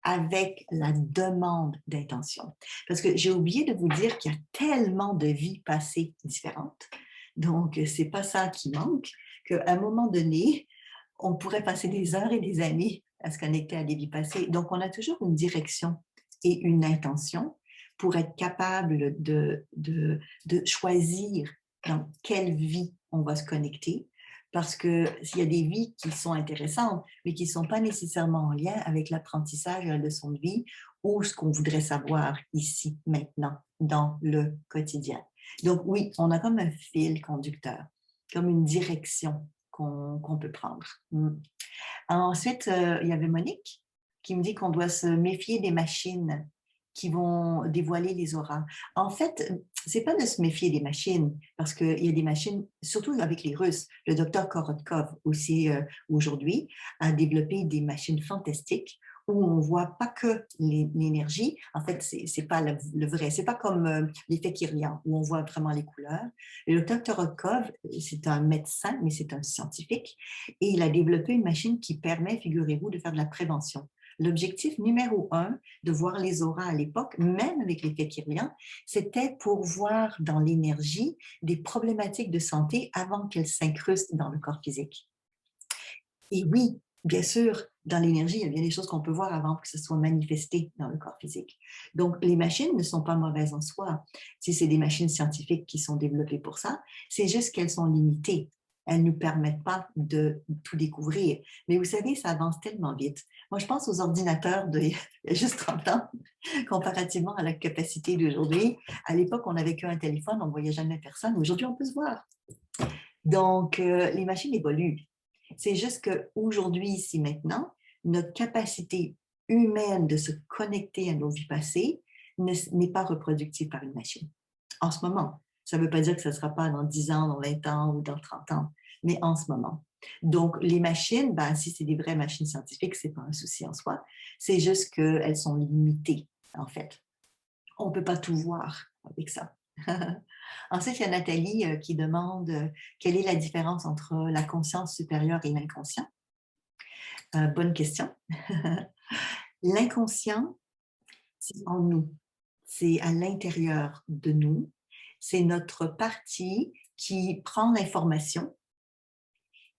avec la demande d'intention. Parce que j'ai oublié de vous dire qu'il y a tellement de vies passées différentes. Donc, c'est pas ça qui manque, qu'à un moment donné, on pourrait passer des heures et des années à se connecter à des vies passées. Donc, on a toujours une direction et une intention pour être capable de choisir dans quelle vie on va se connecter. Parce qu'il y a des vies qui sont intéressantes, mais qui ne sont pas nécessairement en lien avec l'apprentissage et la leçon de vie ou ce qu'on voudrait savoir ici, maintenant, dans le quotidien. Donc oui, on a comme un fil conducteur, comme une direction qu'on peut prendre. Ensuite, il y avait Monique qui me dit qu'on doit se méfier des machines qui vont dévoiler les auras. En fait, c'est pas de se méfier des machines, parce qu'il y a des machines, surtout avec les Russes. Le docteur Korotkov aussi aujourd'hui a développé des machines fantastiques où on voit pas que l'énergie. En fait, c'est pas le vrai. C'est pas comme l'effet Kirlian où on voit vraiment les couleurs. Le docteur Korotkov, c'est un médecin, mais c'est un scientifique, et il a développé une machine qui permet, figurez-vous, de faire de la prévention. L'objectif numéro 1 de voir les auras à l'époque, même avec l'effet Kirlian, c'était pour voir dans l'énergie des problématiques de santé avant qu'elles s'incrustent dans le corps physique. Et oui, bien sûr, dans l'énergie, il y a bien des choses qu'on peut voir avant que ce soit manifesté dans le corps physique. Donc, les machines ne sont pas mauvaises en soi. Si c'est des machines scientifiques qui sont développées pour ça, c'est juste qu'elles sont limitées. Elles ne nous permettent pas de tout découvrir. Mais vous savez, ça avance tellement vite. Moi, je pense aux ordinateurs d'il y a juste 30 ans, comparativement à la capacité d'aujourd'hui. À l'époque, on n'avait qu'un téléphone, on ne voyait jamais personne. Aujourd'hui, on peut se voir. Donc, les machines évoluent. C'est juste qu'aujourd'hui, ici, maintenant, notre capacité humaine de se connecter à nos vies passées n'est pas reproductive par une machine. En ce moment. Ça ne veut pas dire que ce ne sera pas dans 10 ans, dans 20 ans ou dans 30 ans, mais en ce moment. Donc, les machines, ben, si c'est des vraies machines scientifiques, ce n'est pas un souci en soi. C'est juste qu'elles sont limitées, en fait. On ne peut pas tout voir avec ça. Ensuite, il y a Nathalie qui demande quelle est la différence entre la conscience supérieure et l'inconscient. Bonne question. L'inconscient, c'est en nous, c'est à l'intérieur de nous, c'est notre partie qui prend l'information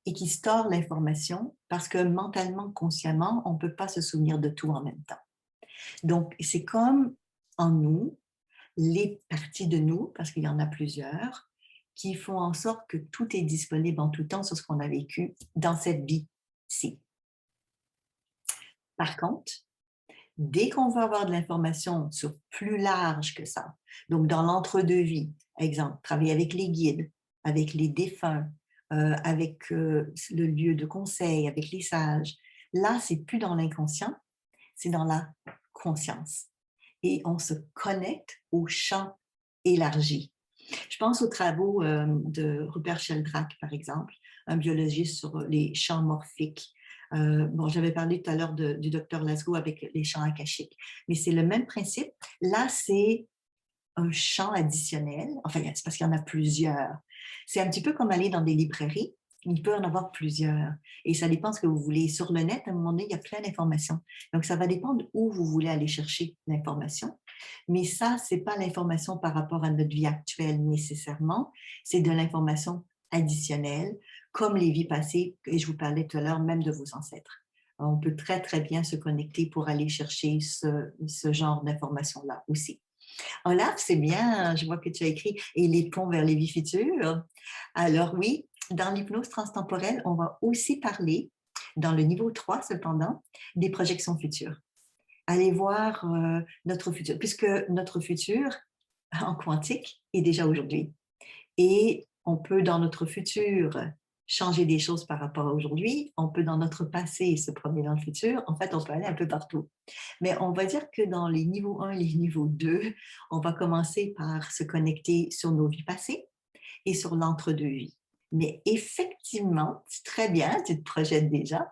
et qui store l'information parce que mentalement, consciemment, on ne peut pas se souvenir de tout en même temps. Donc, c'est comme en nous, les parties de nous, parce qu'il y en a plusieurs, qui font en sorte que tout est disponible en tout temps sur ce qu'on a vécu dans cette vie-ci. Par contre, dès qu'on veut avoir de l'information sur plus large que ça, donc dans l'entre-deux-vie, exemple, travailler avec les guides, avec les défunts, avec le lieu de conseil, avec les sages, là, c'est plus dans l'inconscient, c'est dans la conscience. Et on se connecte au champ élargi. Je pense aux travaux de Rupert Sheldrake, par exemple, un biologiste sur les champs morphiques. Bon, j'avais parlé tout à l'heure du docteur Laszlo avec les champs akashiques, mais c'est le même principe. Là, c'est un champ additionnel. Enfin, c'est parce qu'il y en a plusieurs. C'est un petit peu comme aller dans des librairies. Il peut en avoir plusieurs. Et ça dépend de ce que vous voulez. Sur le net, à un moment donné, il y a plein d'informations. Donc, ça va dépendre où vous voulez aller chercher l'information. Mais ça, ce n'est pas l'information par rapport à notre vie actuelle nécessairement. C'est de l'information additionnelle, comme les vies passées, et je vous parlais tout à l'heure, même de vos ancêtres. On peut très, très bien se connecter pour aller chercher ce genre d'informations-là aussi. Olaf, c'est bien, je vois que tu as écrit « Et les ponts vers les vies futures ». Alors oui, dans l'hypnose transtemporelle, on va aussi parler, dans le niveau 3 cependant, des projections futures. Allez voir notre futur, puisque notre futur en quantique est déjà aujourd'hui. Et on peut, dans notre futur, changer des choses par rapport à aujourd'hui. On peut, dans notre passé, se promener dans le futur. En fait, on peut aller un peu partout. Mais on va dire que dans les niveaux 1 et les niveaux 2, on va commencer par se connecter sur nos vies passées et sur l'entre-deux-vies. Mais effectivement, c'est très bien, tu te projettes déjà.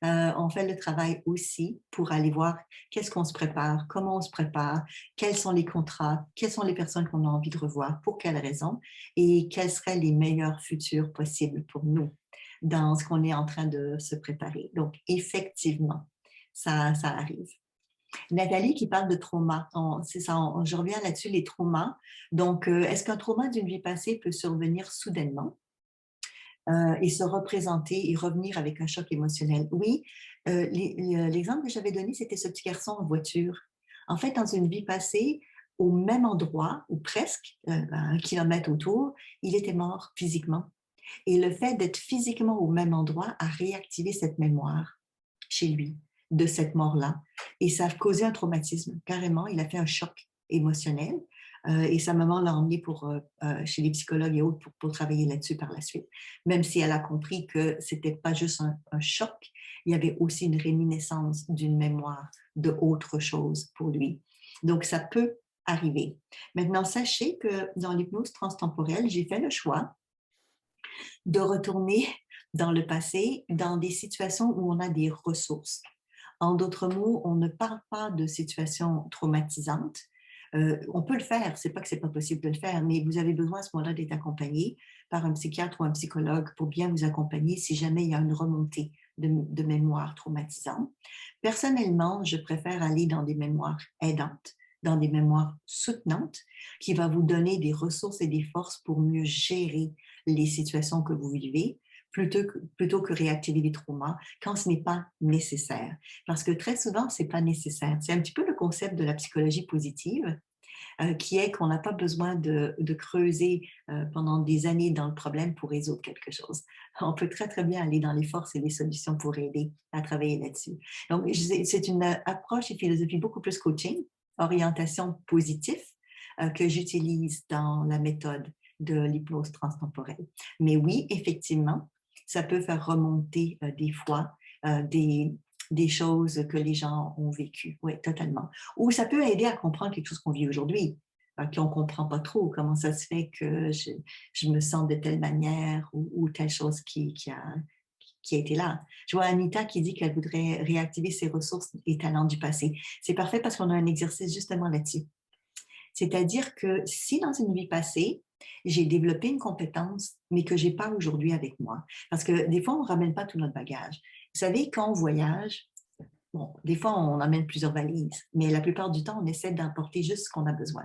On fait le travail aussi pour aller voir qu'est-ce qu'on se prépare, comment on se prépare, quels sont les contrats, quelles sont les personnes qu'on a envie de revoir, pour quelles raisons, et quels seraient les meilleurs futurs possibles pour nous dans ce qu'on est en train de se préparer. Donc, effectivement, ça arrive. Nathalie qui parle de trauma, c'est ça, je reviens là-dessus, les traumas. Donc, est-ce qu'un trauma d'une vie passée peut survenir soudainement et se représenter et revenir avec un choc émotionnel? Oui, l'exemple que j'avais donné, c'était ce petit garçon en voiture. En fait, dans une vie passée, au même endroit, ou presque, un kilomètre autour, il était mort physiquement. Et le fait d'être physiquement au même endroit a réactivé cette mémoire chez lui de cette mort-là. Et ça a causé un traumatisme. Carrément, il a fait un choc émotionnel Et sa maman l'a emmenée chez les psychologues et autres pour travailler là-dessus par la suite. Même si elle a compris que ce n'était pas juste un choc, il y avait aussi une réminiscence d'une mémoire de autre chose pour lui. Donc, ça peut arriver. Maintenant, sachez que dans l'hypnose transtemporelle, j'ai fait le choix de retourner dans le passé, dans des situations où on a des ressources. En d'autres mots, on ne parle pas de situations traumatisantes. On peut le faire, c'est pas que c'est pas possible de le faire, mais vous avez besoin à ce moment-là d'être accompagné par un psychiatre ou un psychologue pour bien vous accompagner si jamais il y a une remontée de mémoire traumatisante. Personnellement, je préfère aller dans des mémoires aidantes, dans des mémoires soutenantes, qui va vous donner des ressources et des forces pour mieux gérer les situations que vous vivez, plutôt que réactiver les traumas quand ce n'est pas nécessaire. Parce que très souvent, ce n'est pas nécessaire. C'est un petit peu le concept de la psychologie positive, qui est qu'on n'a pas besoin de creuser pendant des années dans le problème pour résoudre quelque chose. On peut très, très bien aller dans les forces et les solutions pour aider à travailler là-dessus. Donc, c'est une approche et philosophie beaucoup plus coaching, orientation positive, que j'utilise dans la méthode de l'hypnose transtemporelle. Mais oui, effectivement, ça peut faire remonter des fois des choses que les gens ont vécues. Oui, totalement. Ou ça peut aider à comprendre quelque chose qu'on vit aujourd'hui, qu'on ne comprend pas trop. Comment ça se fait que je me sens de telle manière ou telle chose qui a été là. Je vois Anita qui dit qu'elle voudrait réactiver ses ressources et talents du passé. C'est parfait parce qu'on a un exercice justement là-dessus. C'est-à-dire que si dans une vie passée, j'ai développé une compétence, mais que je n'ai pas aujourd'hui avec moi, parce que des fois, on ne ramène pas tout notre bagage. Vous savez, quand on voyage, bon, des fois, on emmène plusieurs valises, mais la plupart du temps, on essaie d'emporter juste ce qu'on a besoin.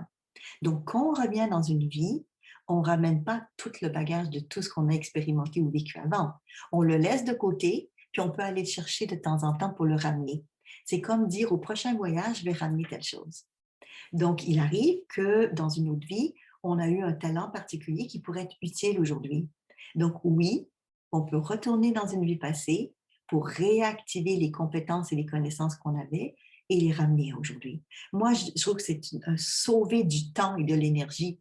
Donc, quand on revient dans une vie, on ne ramène pas tout le bagage de tout ce qu'on a expérimenté ou vécu avant. On le laisse de côté, puis on peut aller le chercher de temps en temps pour le ramener. C'est comme dire au prochain voyage, je vais ramener telle chose. Donc, il arrive que dans une autre vie, on a eu un talent particulier qui pourrait être utile aujourd'hui. Donc, oui, on peut retourner dans une vie passée pour réactiver les compétences et les connaissances qu'on avait et les ramener aujourd'hui. Moi, je trouve que c'est sauver du temps et de l'énergie.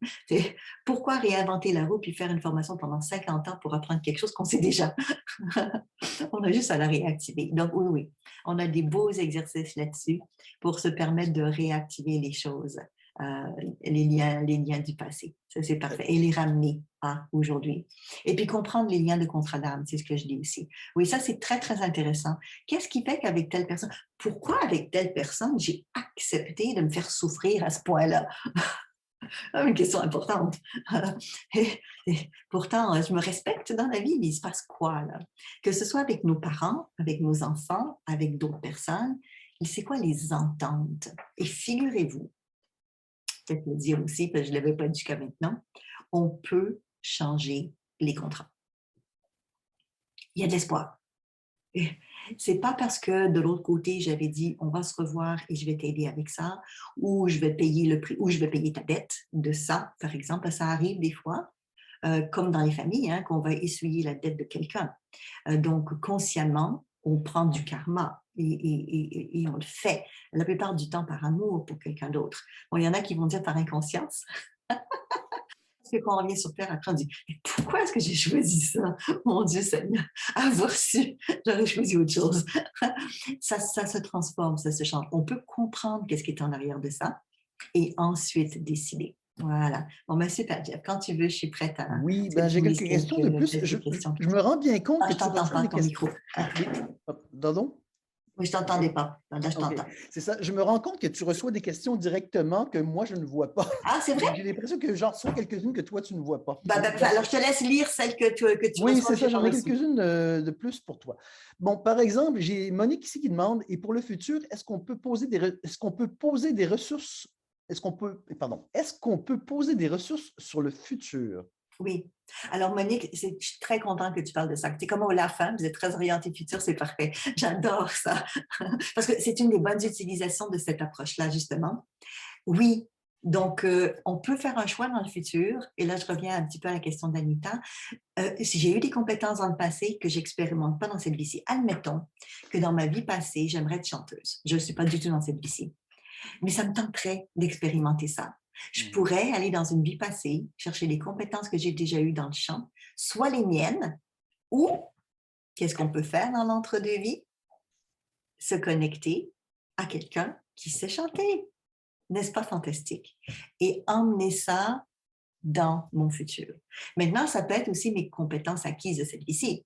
Pourquoi réinventer la roue puis faire une formation pendant 50 ans pour apprendre quelque chose qu'on sait déjà? On a juste à la réactiver. Donc, oui, oui, on a des beaux exercices là-dessus pour se permettre de réactiver les choses, les liens du passé. Ça, c'est parfait. Et les ramener à aujourd'hui. Et puis comprendre les liens de contrat d'âme, c'est ce que je dis aussi. Oui, ça, c'est très, très intéressant. Qu'est-ce qui fait qu'avec telle personne, pourquoi avec telle personne, j'ai accepté de me faire souffrir à ce point-là? Une question importante. Et pourtant, je me respecte dans la vie, mais il se passe quoi là? Que ce soit avec nos parents, avec nos enfants, avec d'autres personnes, c'est quoi les ententes? Et figurez-vous, peut-être le dire aussi, parce que je ne l'avais pas dit jusqu'à maintenant, on peut changer les contrats. Il y a de l'espoir. C'est pas parce que de l'autre côté, j'avais dit on va se revoir et je vais t'aider avec ça, ou je vais payer le prix, ou je vais payer ta dette de ça, par exemple. Ça arrive des fois, comme dans les familles, hein, qu'on va essuyer la dette de quelqu'un. Donc, consciemment, on prend du karma et on le fait. La plupart du temps par amour pour quelqu'un d'autre. Bon, il y en a qui vont dire par inconscience. Parce que quand on revient sur Terre, après, on dit mais pourquoi est-ce que j'ai choisi ça? Mon Dieu Seigneur, avoir su, j'aurais choisi autre chose. Ça se transforme, ça se change. On peut comprendre qu'est-ce qui est en arrière de ça et ensuite décider. Voilà. Bon, ben super, Jeff. Quand tu veux, je suis prête à Oui, si j'ai tu quelques lises questions de plus. quelques questions. Je me rends bien compte Ah, que je tu t'entends reçois pas, des ton questions. micro. Ah, Oui, pardon? oui, je t'entendais pas. Là, je OK. t'entends. C'est ça. Je me rends compte que tu reçois des questions directement que moi, je ne vois pas. Ah, c'est vrai? J'ai l'impression que j'en reçois quelques-unes que toi, tu ne vois pas. Ben, alors, je te laisse lire celles que tu Oui, reçois c'est que je ça, n'ai pas j'en ai reçues. quelques-unes de plus pour toi. Bon, par exemple, j'ai Monique ici qui demande, et pour le futur, est-ce qu'on peut poser des ressources, est-ce qu'on peut poser des ressources sur le futur? Oui. Alors, Monique, je suis très contente que tu parles de ça. C'est comme Olaf, hein? Vous êtes très orienté futur, c'est parfait. J'adore ça. Parce que c'est une des bonnes utilisations de cette approche-là, justement. Oui. Donc, on peut faire un choix dans le futur. Et là, je reviens un petit peu à la question d'Anita. Si j'ai eu des compétences dans le passé que je n'expérimente pas dans cette vie-ci, admettons que dans ma vie passée, j'aimerais être chanteuse. Je ne suis pas du tout dans cette vie-ci. Mais ça me tenterait d'expérimenter ça. Je pourrais aller dans une vie passée, chercher les compétences que j'ai déjà eues dans le champ, soit les miennes, ou qu'est-ce qu'on peut faire dans l'entre-deux-vie? Se connecter à quelqu'un qui sait chanter. N'est-ce pas fantastique? Et emmener ça dans mon futur. Maintenant, ça peut être aussi mes compétences acquises de cette vie-ci,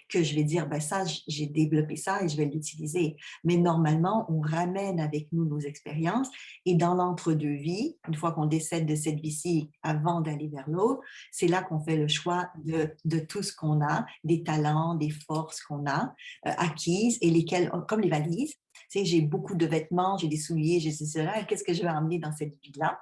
que je vais dire, ben ça, j'ai développé ça et je vais l'utiliser. Mais normalement, on ramène avec nous nos expériences et dans l'entre-deux-vie, une fois qu'on décède de cette vie-ci avant d'aller vers l'autre, c'est là qu'on fait le choix de tout ce qu'on a, des talents, des forces qu'on a acquises et lesquelles, comme les valises, tu sais, j'ai beaucoup de vêtements, j'ai des souliers, j'ai cela, qu'est-ce que je vais emmener dans cette vie-là?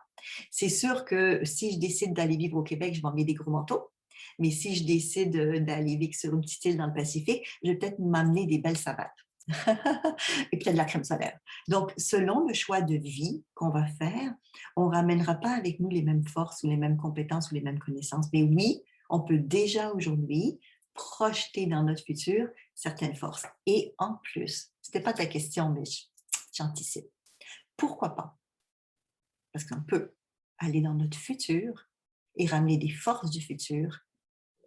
C'est sûr que si je décide d'aller vivre au Québec, je vais emmener des gros manteaux. Mais si je décide d'aller vivre sur une petite île dans le Pacifique, je vais peut-être m'amener des belles savates et peut-être de la crème solaire. Donc, selon le choix de vie qu'on va faire, on ne ramènera pas avec nous les mêmes forces ou les mêmes compétences ou les mêmes connaissances. Mais oui, on peut déjà aujourd'hui projeter dans notre futur certaines forces. Et en plus, ce n'était pas ta question, mais j'anticipe. Pourquoi pas? Parce qu'on peut aller dans notre futur et ramener des forces du futur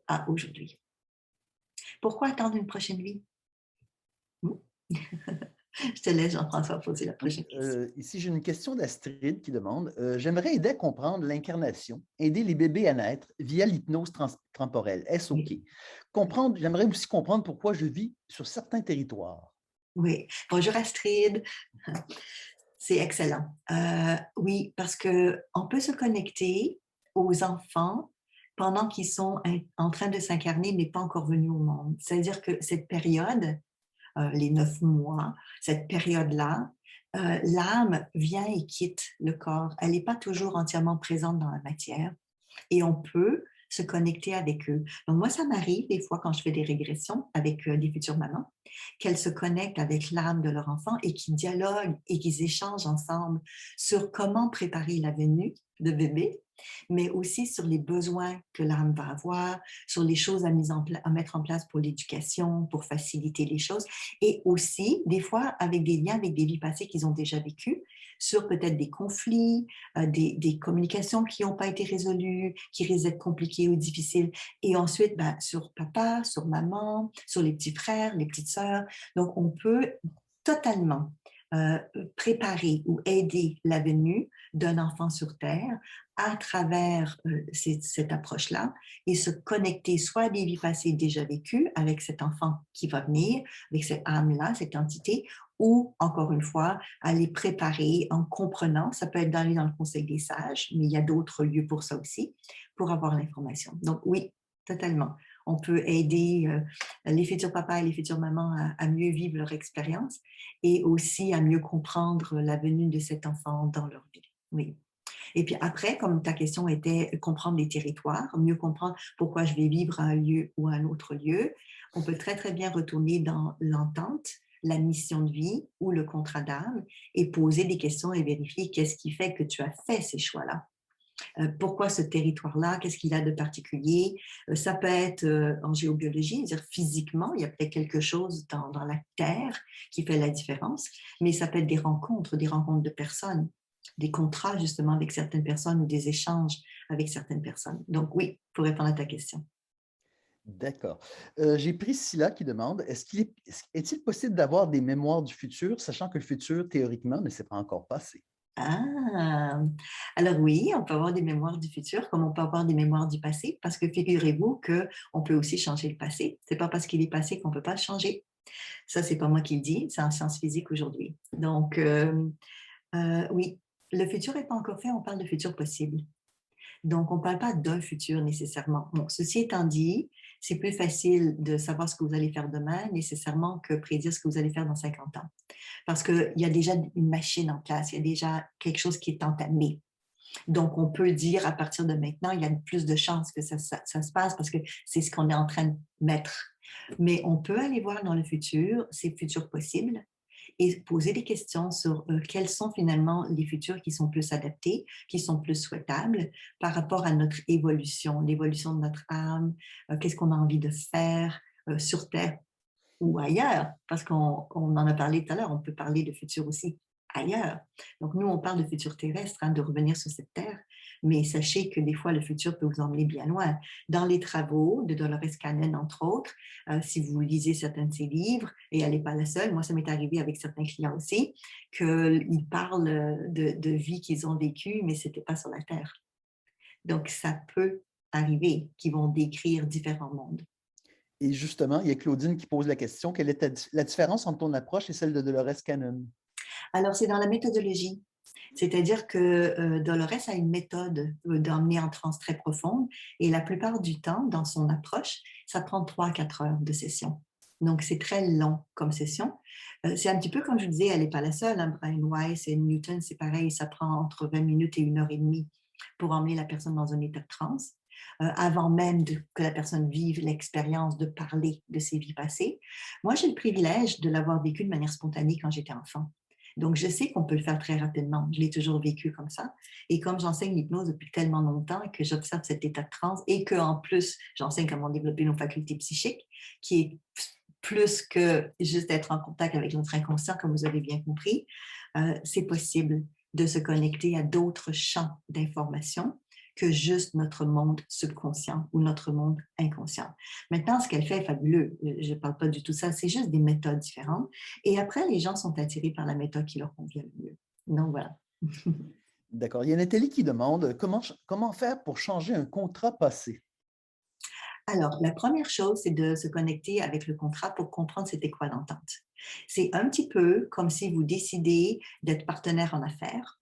à aujourd'hui. Pourquoi attendre une prochaine vie? Je te laisse, Jean-François, poser la prochaine question. Ici, j'ai une question d'Astrid qui demande j'aimerais aider à comprendre l'incarnation, aider les bébés à naître via l'hypnose temporelle. Est-ce OK? Oui. J'aimerais aussi comprendre pourquoi je vis sur certains territoires. Oui. Bonjour Astrid. C'est excellent. Oui, parce qu'on peut se connecter aux enfants pendant qu'ils sont en train de s'incarner, mais pas encore venus au monde. C'est-à-dire que cette période, les 9 mois, cette période-là, l'âme vient et quitte le corps. Elle n'est pas toujours entièrement présente dans la matière et on peut se connecter avec eux. Donc moi, ça m'arrive des fois quand je fais des régressions avec des futures mamans, qu'elles se connectent avec l'âme de leur enfant et qu'ils dialoguent et qu'ils échangent ensemble sur comment préparer la venue de bébé, mais aussi sur les besoins que l'âme va avoir, sur les choses à mettre en place pour l'éducation, pour faciliter les choses, et aussi, des fois, avec des liens avec des vies passées qu'ils ont déjà vécues, sur peut-être des conflits, des communications qui n'ont pas été résolues, qui risquent d'être compliquées ou difficiles, et ensuite, ben, sur papa, sur maman, sur les petits frères, les petites sœurs. Donc, on peut totalement préparer ou aider la venue d'un enfant sur Terre à travers cette approche-là et se connecter soit à des vies passées déjà vécues avec cet enfant qui va venir, avec cette âme-là, cette entité, ou encore une fois, à les préparer en comprenant, ça peut être d'aller dans le Conseil des sages, mais il y a d'autres lieux pour ça aussi, pour avoir l'information. Donc oui, totalement. On peut aider les futurs papas et les futures mamans à mieux vivre leur expérience et aussi à mieux comprendre la venue de cet enfant dans leur vie. Oui. Et puis après, comme ta question était comprendre les territoires, mieux comprendre pourquoi je vais vivre à un lieu ou à un autre lieu, on peut très, très bien retourner dans l'entente, la mission de vie ou le contrat d'âme et poser des questions et vérifier qu'est-ce qui fait que tu as fait ces choix-là. Pourquoi ce territoire-là? Qu'est-ce qu'il a de particulier? Ça peut être en géobiologie, c'est-à-dire physiquement, il y a peut-être quelque chose dans la Terre qui fait la différence, mais ça peut être des rencontres de personnes, des contrats justement avec certaines personnes ou des échanges avec certaines personnes. Donc oui, pour répondre à ta question. D'accord. J'ai Priscilla qui demande est-il possible d'avoir des mémoires du futur, sachant que le futur, théoriquement, ne s'est pas encore passé? Ah, alors oui, on peut avoir des mémoires du futur comme on peut avoir des mémoires du passé, parce que figurez-vous qu'on peut aussi changer le passé. C'est pas parce qu'il est passé qu'on ne peut pas le changer. Ça, c'est pas moi qui le dis, c'est en sciences physiques aujourd'hui. Donc, oui, le futur n'est pas encore fait, on parle de futur possible. Donc, on ne parle pas d'un futur nécessairement. Bon, ceci étant dit, c'est plus facile de savoir ce que vous allez faire demain nécessairement que prédire ce que vous allez faire dans 50 ans. Parce qu'il y a déjà une machine en place, il y a déjà quelque chose qui est entamé. Donc, on peut dire à partir de maintenant, il y a plus de chances que ça se passe parce que c'est ce qu'on est en train de mettre. Mais on peut aller voir dans le futur, ces futurs possibles, et poser des questions sur quels sont finalement les futurs qui sont plus adaptés, qui sont plus souhaitables par rapport à notre évolution, l'évolution de notre âme, qu'est-ce qu'on a envie de faire sur Terre ou ailleurs, parce qu'on en a parlé tout à l'heure, on peut parler de futur aussi ailleurs. Donc, nous, on parle de futur terrestre, hein, de revenir sur cette terre, mais sachez que des fois, le futur peut vous emmener bien loin. Dans les travaux de Dolores Cannon, entre autres, si vous lisez certains de ses livres, et elle n'est pas la seule, moi, ça m'est arrivé avec certains clients aussi, qu'ils parlent de vies qu'ils ont vécues, mais ce n'était pas sur la Terre. Donc, ça peut arriver qu'ils vont décrire différents mondes. Et justement, il y a Claudine qui pose la question, quelle est la différence entre ton approche et celle de Dolores Cannon? Alors, c'est dans la méthodologie. C'est-à-dire que Dolores a une méthode d'emmener en transe très profonde et la plupart du temps, dans son approche, ça prend 3 à 4 heures de session. Donc, c'est très long comme session. C'est un petit peu comme je vous disais, elle n'est pas la seule. Hein, Brian Weiss et Newton, c'est pareil, ça prend entre 20 minutes et 1 heure et demie pour emmener la personne dans un état de transe, avant même que la personne vive l'expérience de parler de ses vies passées. Moi, j'ai le privilège de l'avoir vécu de manière spontanée quand j'étais enfant. Donc, je sais qu'on peut le faire très rapidement. Je l'ai toujours vécu comme ça. Et comme j'enseigne l'hypnose depuis tellement longtemps que j'observe cet état de transe et qu'en plus, j'enseigne comment développer nos facultés psychiques, qui est plus que juste être en contact avec notre inconscient, comme vous avez bien compris, c'est possible de se connecter à d'autres champs d'information que juste notre monde subconscient ou notre monde inconscient. Maintenant, ce qu'elle fait est fabuleux. Je ne parle pas du tout de ça, c'est juste des méthodes différentes. Et après, les gens sont attirés par la méthode qui leur convient le mieux. Donc, voilà. D'accord. Il y a Nathalie qui demande comment faire pour changer un contrat passé? Alors, la première chose, c'est de se connecter avec le contrat pour comprendre c'était quoi l'entente. C'est un petit peu comme si vous décidez d'être partenaire en affaires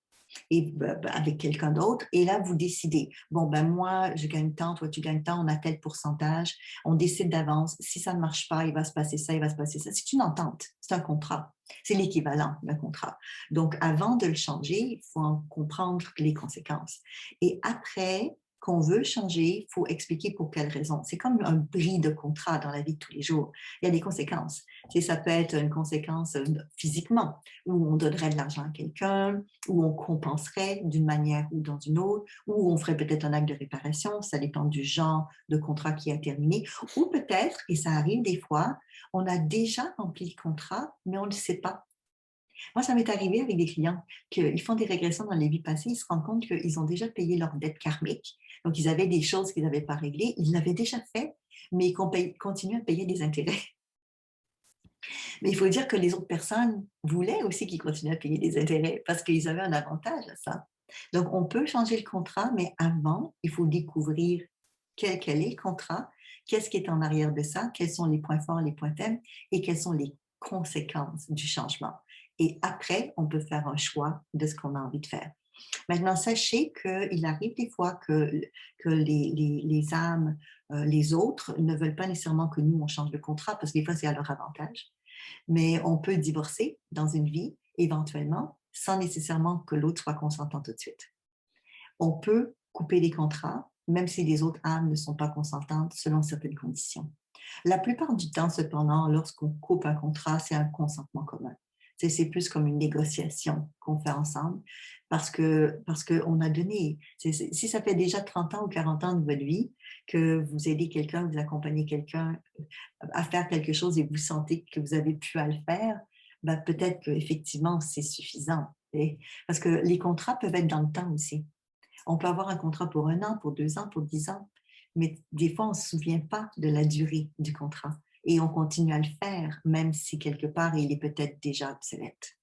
et avec quelqu'un d'autre, et là, vous décidez, bon, ben moi, je gagne tant, toi, tu gagnes tant, on a tel pourcentage, on décide d'avance, si ça ne marche pas, il va se passer ça, il va se passer ça. C'est une entente, c'est un contrat, c'est l'équivalent d'un contrat. Donc, avant de le changer, il faut en comprendre les conséquences. Et après, qu'on veut changer, il faut expliquer pour quelles raisons. C'est comme un bris de contrat dans la vie de tous les jours. Il y a des conséquences. Ça peut être une conséquence physiquement, où on donnerait de l'argent à quelqu'un, où on compenserait d'une manière ou dans une autre, ou on ferait peut-être un acte de réparation, ça dépend du genre de contrat qui a terminé, ou peut-être, et ça arrive des fois, on a déjà rempli le contrat, mais on ne le sait pas. Moi, ça m'est arrivé avec des clients qu'ils font des régressions dans les vies passées, ils se rendent compte qu'ils ont déjà payé leur dette karmique. Donc, ils avaient des choses qu'ils n'avaient pas réglées, ils l'avaient déjà fait, mais ils continuent à payer des intérêts. Mais il faut dire que les autres personnes voulaient aussi qu'ils continuent à payer des intérêts parce qu'ils avaient un avantage à ça. Donc, on peut changer le contrat, mais avant, il faut découvrir quel est le contrat, qu'est-ce qui est en arrière de ça, quels sont les points forts, les points faibles et quelles sont les conséquences du changement. Et après, on peut faire un choix de ce qu'on a envie de faire. Maintenant, sachez qu'il arrive des fois que les âmes, les autres, ne veulent pas nécessairement que nous, on change le contrat parce que des fois, c'est à leur avantage. Mais on peut divorcer dans une vie, éventuellement, sans nécessairement que l'autre soit consentant tout de suite. On peut couper les contrats, même si les autres âmes ne sont pas consentantes selon certaines conditions. La plupart du temps, cependant, lorsqu'on coupe un contrat, c'est un consentement commun. C'est plus comme une négociation qu'on fait ensemble parce qu'on a donné. Si ça fait déjà 30 ans ou 40 ans de votre vie que vous aidez quelqu'un, vous accompagnez quelqu'un à faire quelque chose et vous sentez que vous avez pu à le faire, ben peut-être qu'effectivement, c'est suffisant. Parce que les contrats peuvent être dans le temps aussi. On peut avoir un contrat pour 1 an, pour 2 ans, pour 10 ans, mais des fois, on ne se souvient pas de la durée du contrat et on continue à le faire, même si quelque part, il est peut-être déjà obsolète.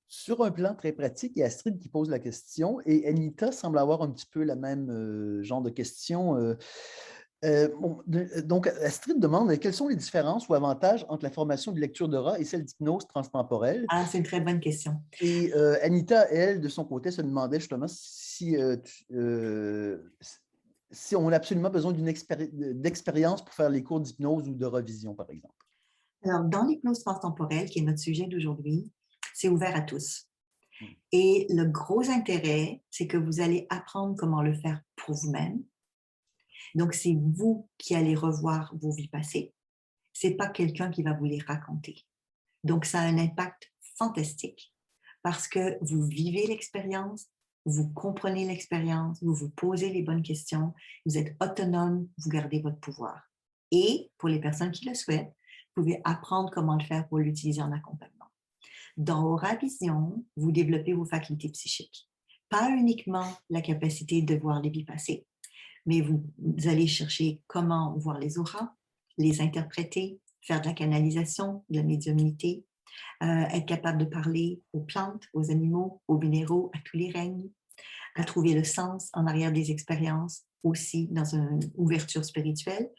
Sur un plan très pratique, il y a Astrid qui pose la question et Anita semble avoir un petit peu la même genre de question. Donc, Astrid demande quelles sont les différences ou avantages entre la formation de lecture d'aura et celle d'hypnose transtemporelle. Ah, c'est une très bonne question. Et Anita, elle, de son côté, se demandait justement si on a absolument besoin d'expérience pour faire les cours d'hypnose ou de revision, par exemple. Alors, dans l'hypnose transtemporelle, qui est notre sujet d'aujourd'hui, c'est ouvert à tous. Et le gros intérêt, c'est que vous allez apprendre comment le faire pour vous-même. Donc, c'est vous qui allez revoir vos vies passées. Ce n'est pas quelqu'un qui va vous les raconter. Donc, ça a un impact fantastique parce que vous vivez l'expérience, vous comprenez l'expérience, vous vous posez les bonnes questions, vous êtes autonome, vous gardez votre pouvoir. Et pour les personnes qui le souhaitent, vous pouvez apprendre comment le faire pour l'utiliser en accompagnement. Dans Aura Vision, vous développez vos facultés psychiques. Pas uniquement la capacité de voir les vies passées, mais vous allez chercher comment voir les auras, les interpréter, faire de la canalisation, de la médiumnité, être capable de parler aux plantes, aux animaux, aux minéraux, à tous les règnes, à trouver le sens en arrière des expériences, aussi dans une ouverture spirituelle.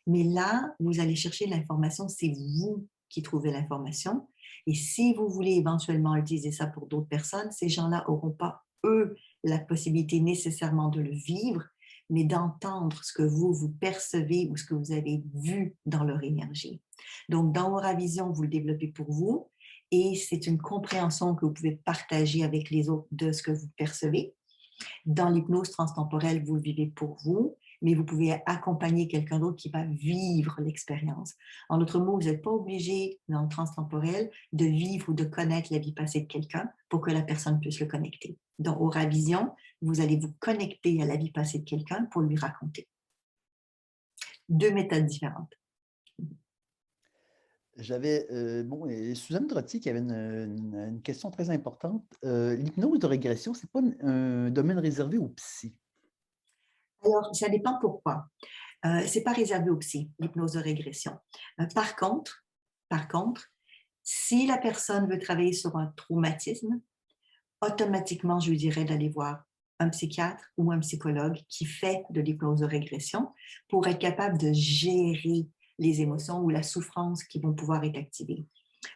Mais là, vous allez chercher l'information, c'est vous qui trouvez l'information. Et si vous voulez éventuellement utiliser ça pour d'autres personnes, ces gens-là n'auront pas, eux, la possibilité nécessairement de le vivre, mais d'entendre ce que vous percevez ou ce que vous avez vu dans leur énergie. Donc, dans Aura Vision, vous le développez pour vous et c'est une compréhension que vous pouvez partager avec les autres de ce que vous percevez. Dans l'hypnose transtemporelle, vous le vivez pour vous, mais vous pouvez accompagner quelqu'un d'autre qui va vivre l'expérience. En d'autres mots, vous n'êtes pas obligé, dans le transtemporel, de vivre ou de connaître la vie passée de quelqu'un pour que la personne puisse le connecter. Dans Aura Vision, vous allez vous connecter à la vie passée de quelqu'un pour lui raconter. 2 méthodes différentes. J'avais, et Suzanne Trottier qui avait une question très importante. L'hypnose de régression, ce n'est pas un domaine réservé aux psy. Alors, ça dépend pourquoi. Ce n'est pas réservé aux psy, l'hypnose de régression. Par contre, si la personne veut travailler sur un traumatisme, automatiquement, je lui dirais d'aller voir un psychiatre ou un psychologue qui fait de l'hypnose de régression pour être capable de gérer les émotions ou la souffrance qui vont pouvoir être activées.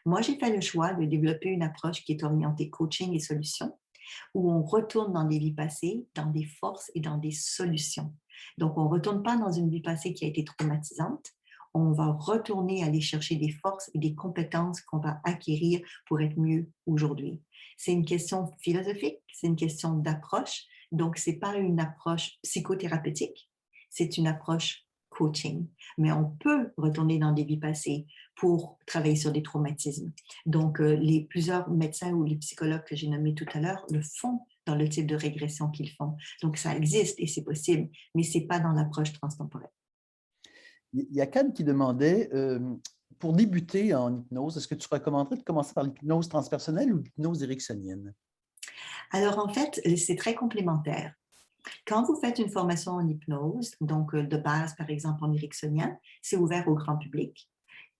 Moi, j'ai fait le choix de développer une approche qui est orientée coaching et solutions, où on retourne dans des vies passées, dans des forces et dans des solutions. Donc, on ne retourne pas dans une vie passée qui a été traumatisante, on va retourner aller chercher des forces et des compétences qu'on va acquérir pour être mieux aujourd'hui. C'est une question philosophique, c'est une question d'approche. Donc, ce n'est pas une approche psychothérapeutique, c'est une approche coaching. Mais on peut retourner dans des vies passées pour travailler sur des traumatismes. Donc, les plusieurs médecins ou les psychologues que j'ai nommés tout à l'heure le font dans le type de régression qu'ils font. Donc, ça existe et c'est possible, mais ce n'est pas dans l'approche transtemporelle. Il y a Can qui demandait, pour débuter en hypnose, est-ce que tu recommanderais de commencer par l'hypnose transpersonnelle ou l'hypnose ericksonienne? Alors, en fait, c'est très complémentaire. Quand vous faites une formation en hypnose, donc de base, par exemple, en ericksonien, c'est ouvert au grand public.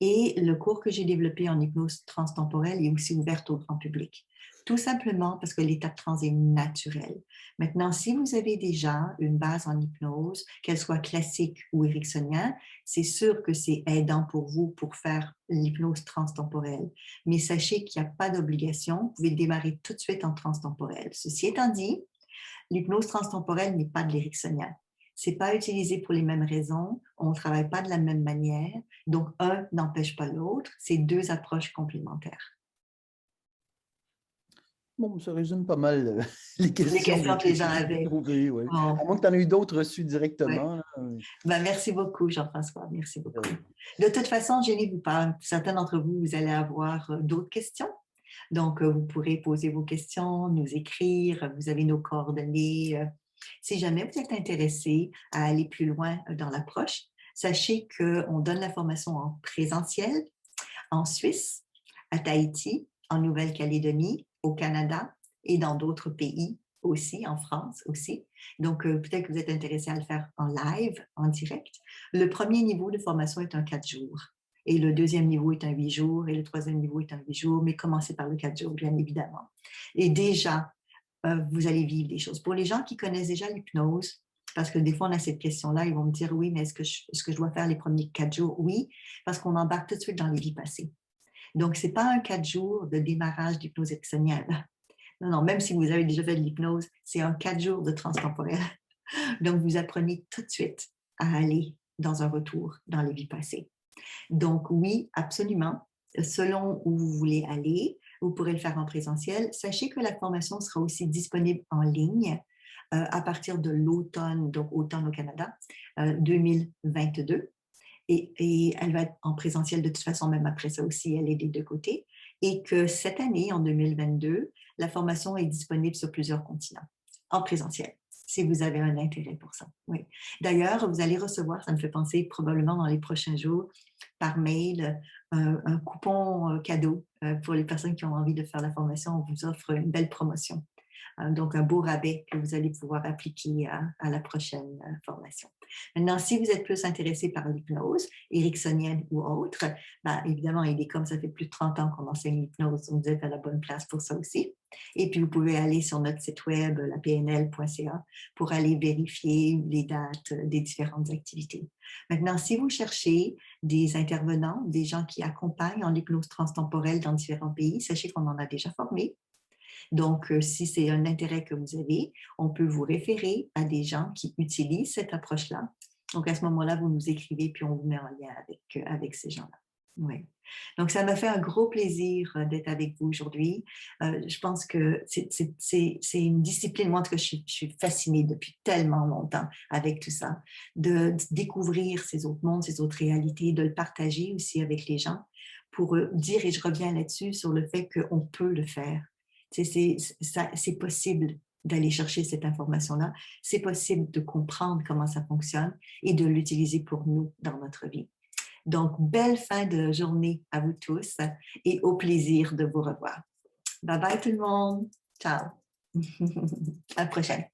Et le cours que j'ai développé en hypnose transtemporelle est aussi ouvert au grand public. Tout simplement parce que l'état de trans est naturel. Maintenant, si vous avez déjà une base en hypnose, qu'elle soit classique ou ericksonien, c'est sûr que c'est aidant pour vous pour faire l'hypnose transtemporelle. Mais sachez qu'il n'y a pas d'obligation. Vous pouvez démarrer tout de suite en transtemporelle. Ceci étant dit, l'hypnose transtemporelle n'est pas de l'ericksonien. Ce n'est pas utilisé pour les mêmes raisons, on ne travaille pas de la même manière, donc un n'empêche pas l'autre, c'est 2 approches complémentaires. Bon, ça résume pas mal les questions que les gens avaient. trouvées, ouais. Oh, À moins que tu en aies eu d'autres reçues directement. ouais. Ben, merci beaucoup, Jean-François, merci beaucoup. De toute façon, gênez-vous pas, certains d'entre vous, vous allez avoir d'autres questions. Donc, vous pourrez poser vos questions, nous écrire, vous avez nos coordonnées. Si jamais vous êtes intéressé à aller plus loin dans l'approche, sachez qu'on donne la formation en présentiel en Suisse, à Tahiti, en Nouvelle-Calédonie, au Canada et dans d'autres pays aussi, en France aussi. Donc, peut-être que vous êtes intéressé à le faire en live, en direct. Le premier niveau de formation est un 4 jours. Et le deuxième niveau est un 8 jours, et le troisième niveau est un 8 jours, mais commencez par le 4 jours, bien évidemment. Et déjà, vous allez vivre des choses. Pour les gens qui connaissent déjà l'hypnose, parce que des fois, on a cette question-là, ils vont me dire, oui, mais est-ce que je dois faire les premiers 4 jours? Oui, parce qu'on embarque tout de suite dans les vies passées. Donc, ce n'est pas un 4 jours de démarrage d'hypnose ericksonienne. Non, non, même si vous avez déjà fait de l'hypnose, c'est un 4 jours de transtemporel. Donc, vous apprenez tout de suite à aller dans un retour dans les vies passées. Donc, oui, absolument. Selon où vous voulez aller, vous pourrez le faire en présentiel. Sachez que la formation sera aussi disponible en ligne à partir de l'automne, donc automne au Canada, 2022. Et elle va être en présentiel de toute façon, même après ça aussi, elle est des 2 côtés. Et que cette année, en 2022, la formation est disponible sur plusieurs continents, en présentiel, si vous avez un intérêt pour ça. Oui. D'ailleurs, vous allez recevoir, ça me fait penser probablement dans les prochains jours, par mail, un coupon cadeau pour les personnes qui ont envie de faire la formation. On vous offre une belle promotion. Donc, un beau rabais que vous allez pouvoir appliquer à la prochaine formation. Maintenant, si vous êtes plus intéressé par l'hypnose, ericksonienne ou autre, ben, évidemment, il est comme ça fait plus de 30 ans qu'on enseigne l'hypnose, donc vous êtes à la bonne place pour ça aussi. Et puis, vous pouvez aller sur notre site web, lapnl.ca, pour aller vérifier les dates des différentes activités. Maintenant, si vous cherchez des intervenants, des gens qui accompagnent en hypnose transtemporelle dans différents pays, sachez qu'on en a déjà formé. Donc, si c'est un intérêt que vous avez, on peut vous référer à des gens qui utilisent cette approche-là. Donc, à ce moment-là, vous nous écrivez, puis on vous met en lien avec ces gens-là. Oui. Donc, ça m'a fait un gros plaisir d'être avec vous aujourd'hui. Je pense que c'est une discipline, moi en tout cas, je suis fascinée depuis tellement longtemps avec tout ça, de découvrir ces autres mondes, ces autres réalités, de le partager aussi avec les gens pour dire, et je reviens là-dessus, sur le fait qu'on peut le faire. C'est possible d'aller chercher cette information-là. C'est possible de comprendre comment ça fonctionne et de l'utiliser pour nous dans notre vie. Donc, belle fin de journée à vous tous et au plaisir de vous revoir. Bye bye tout le monde. Ciao. À la prochaine.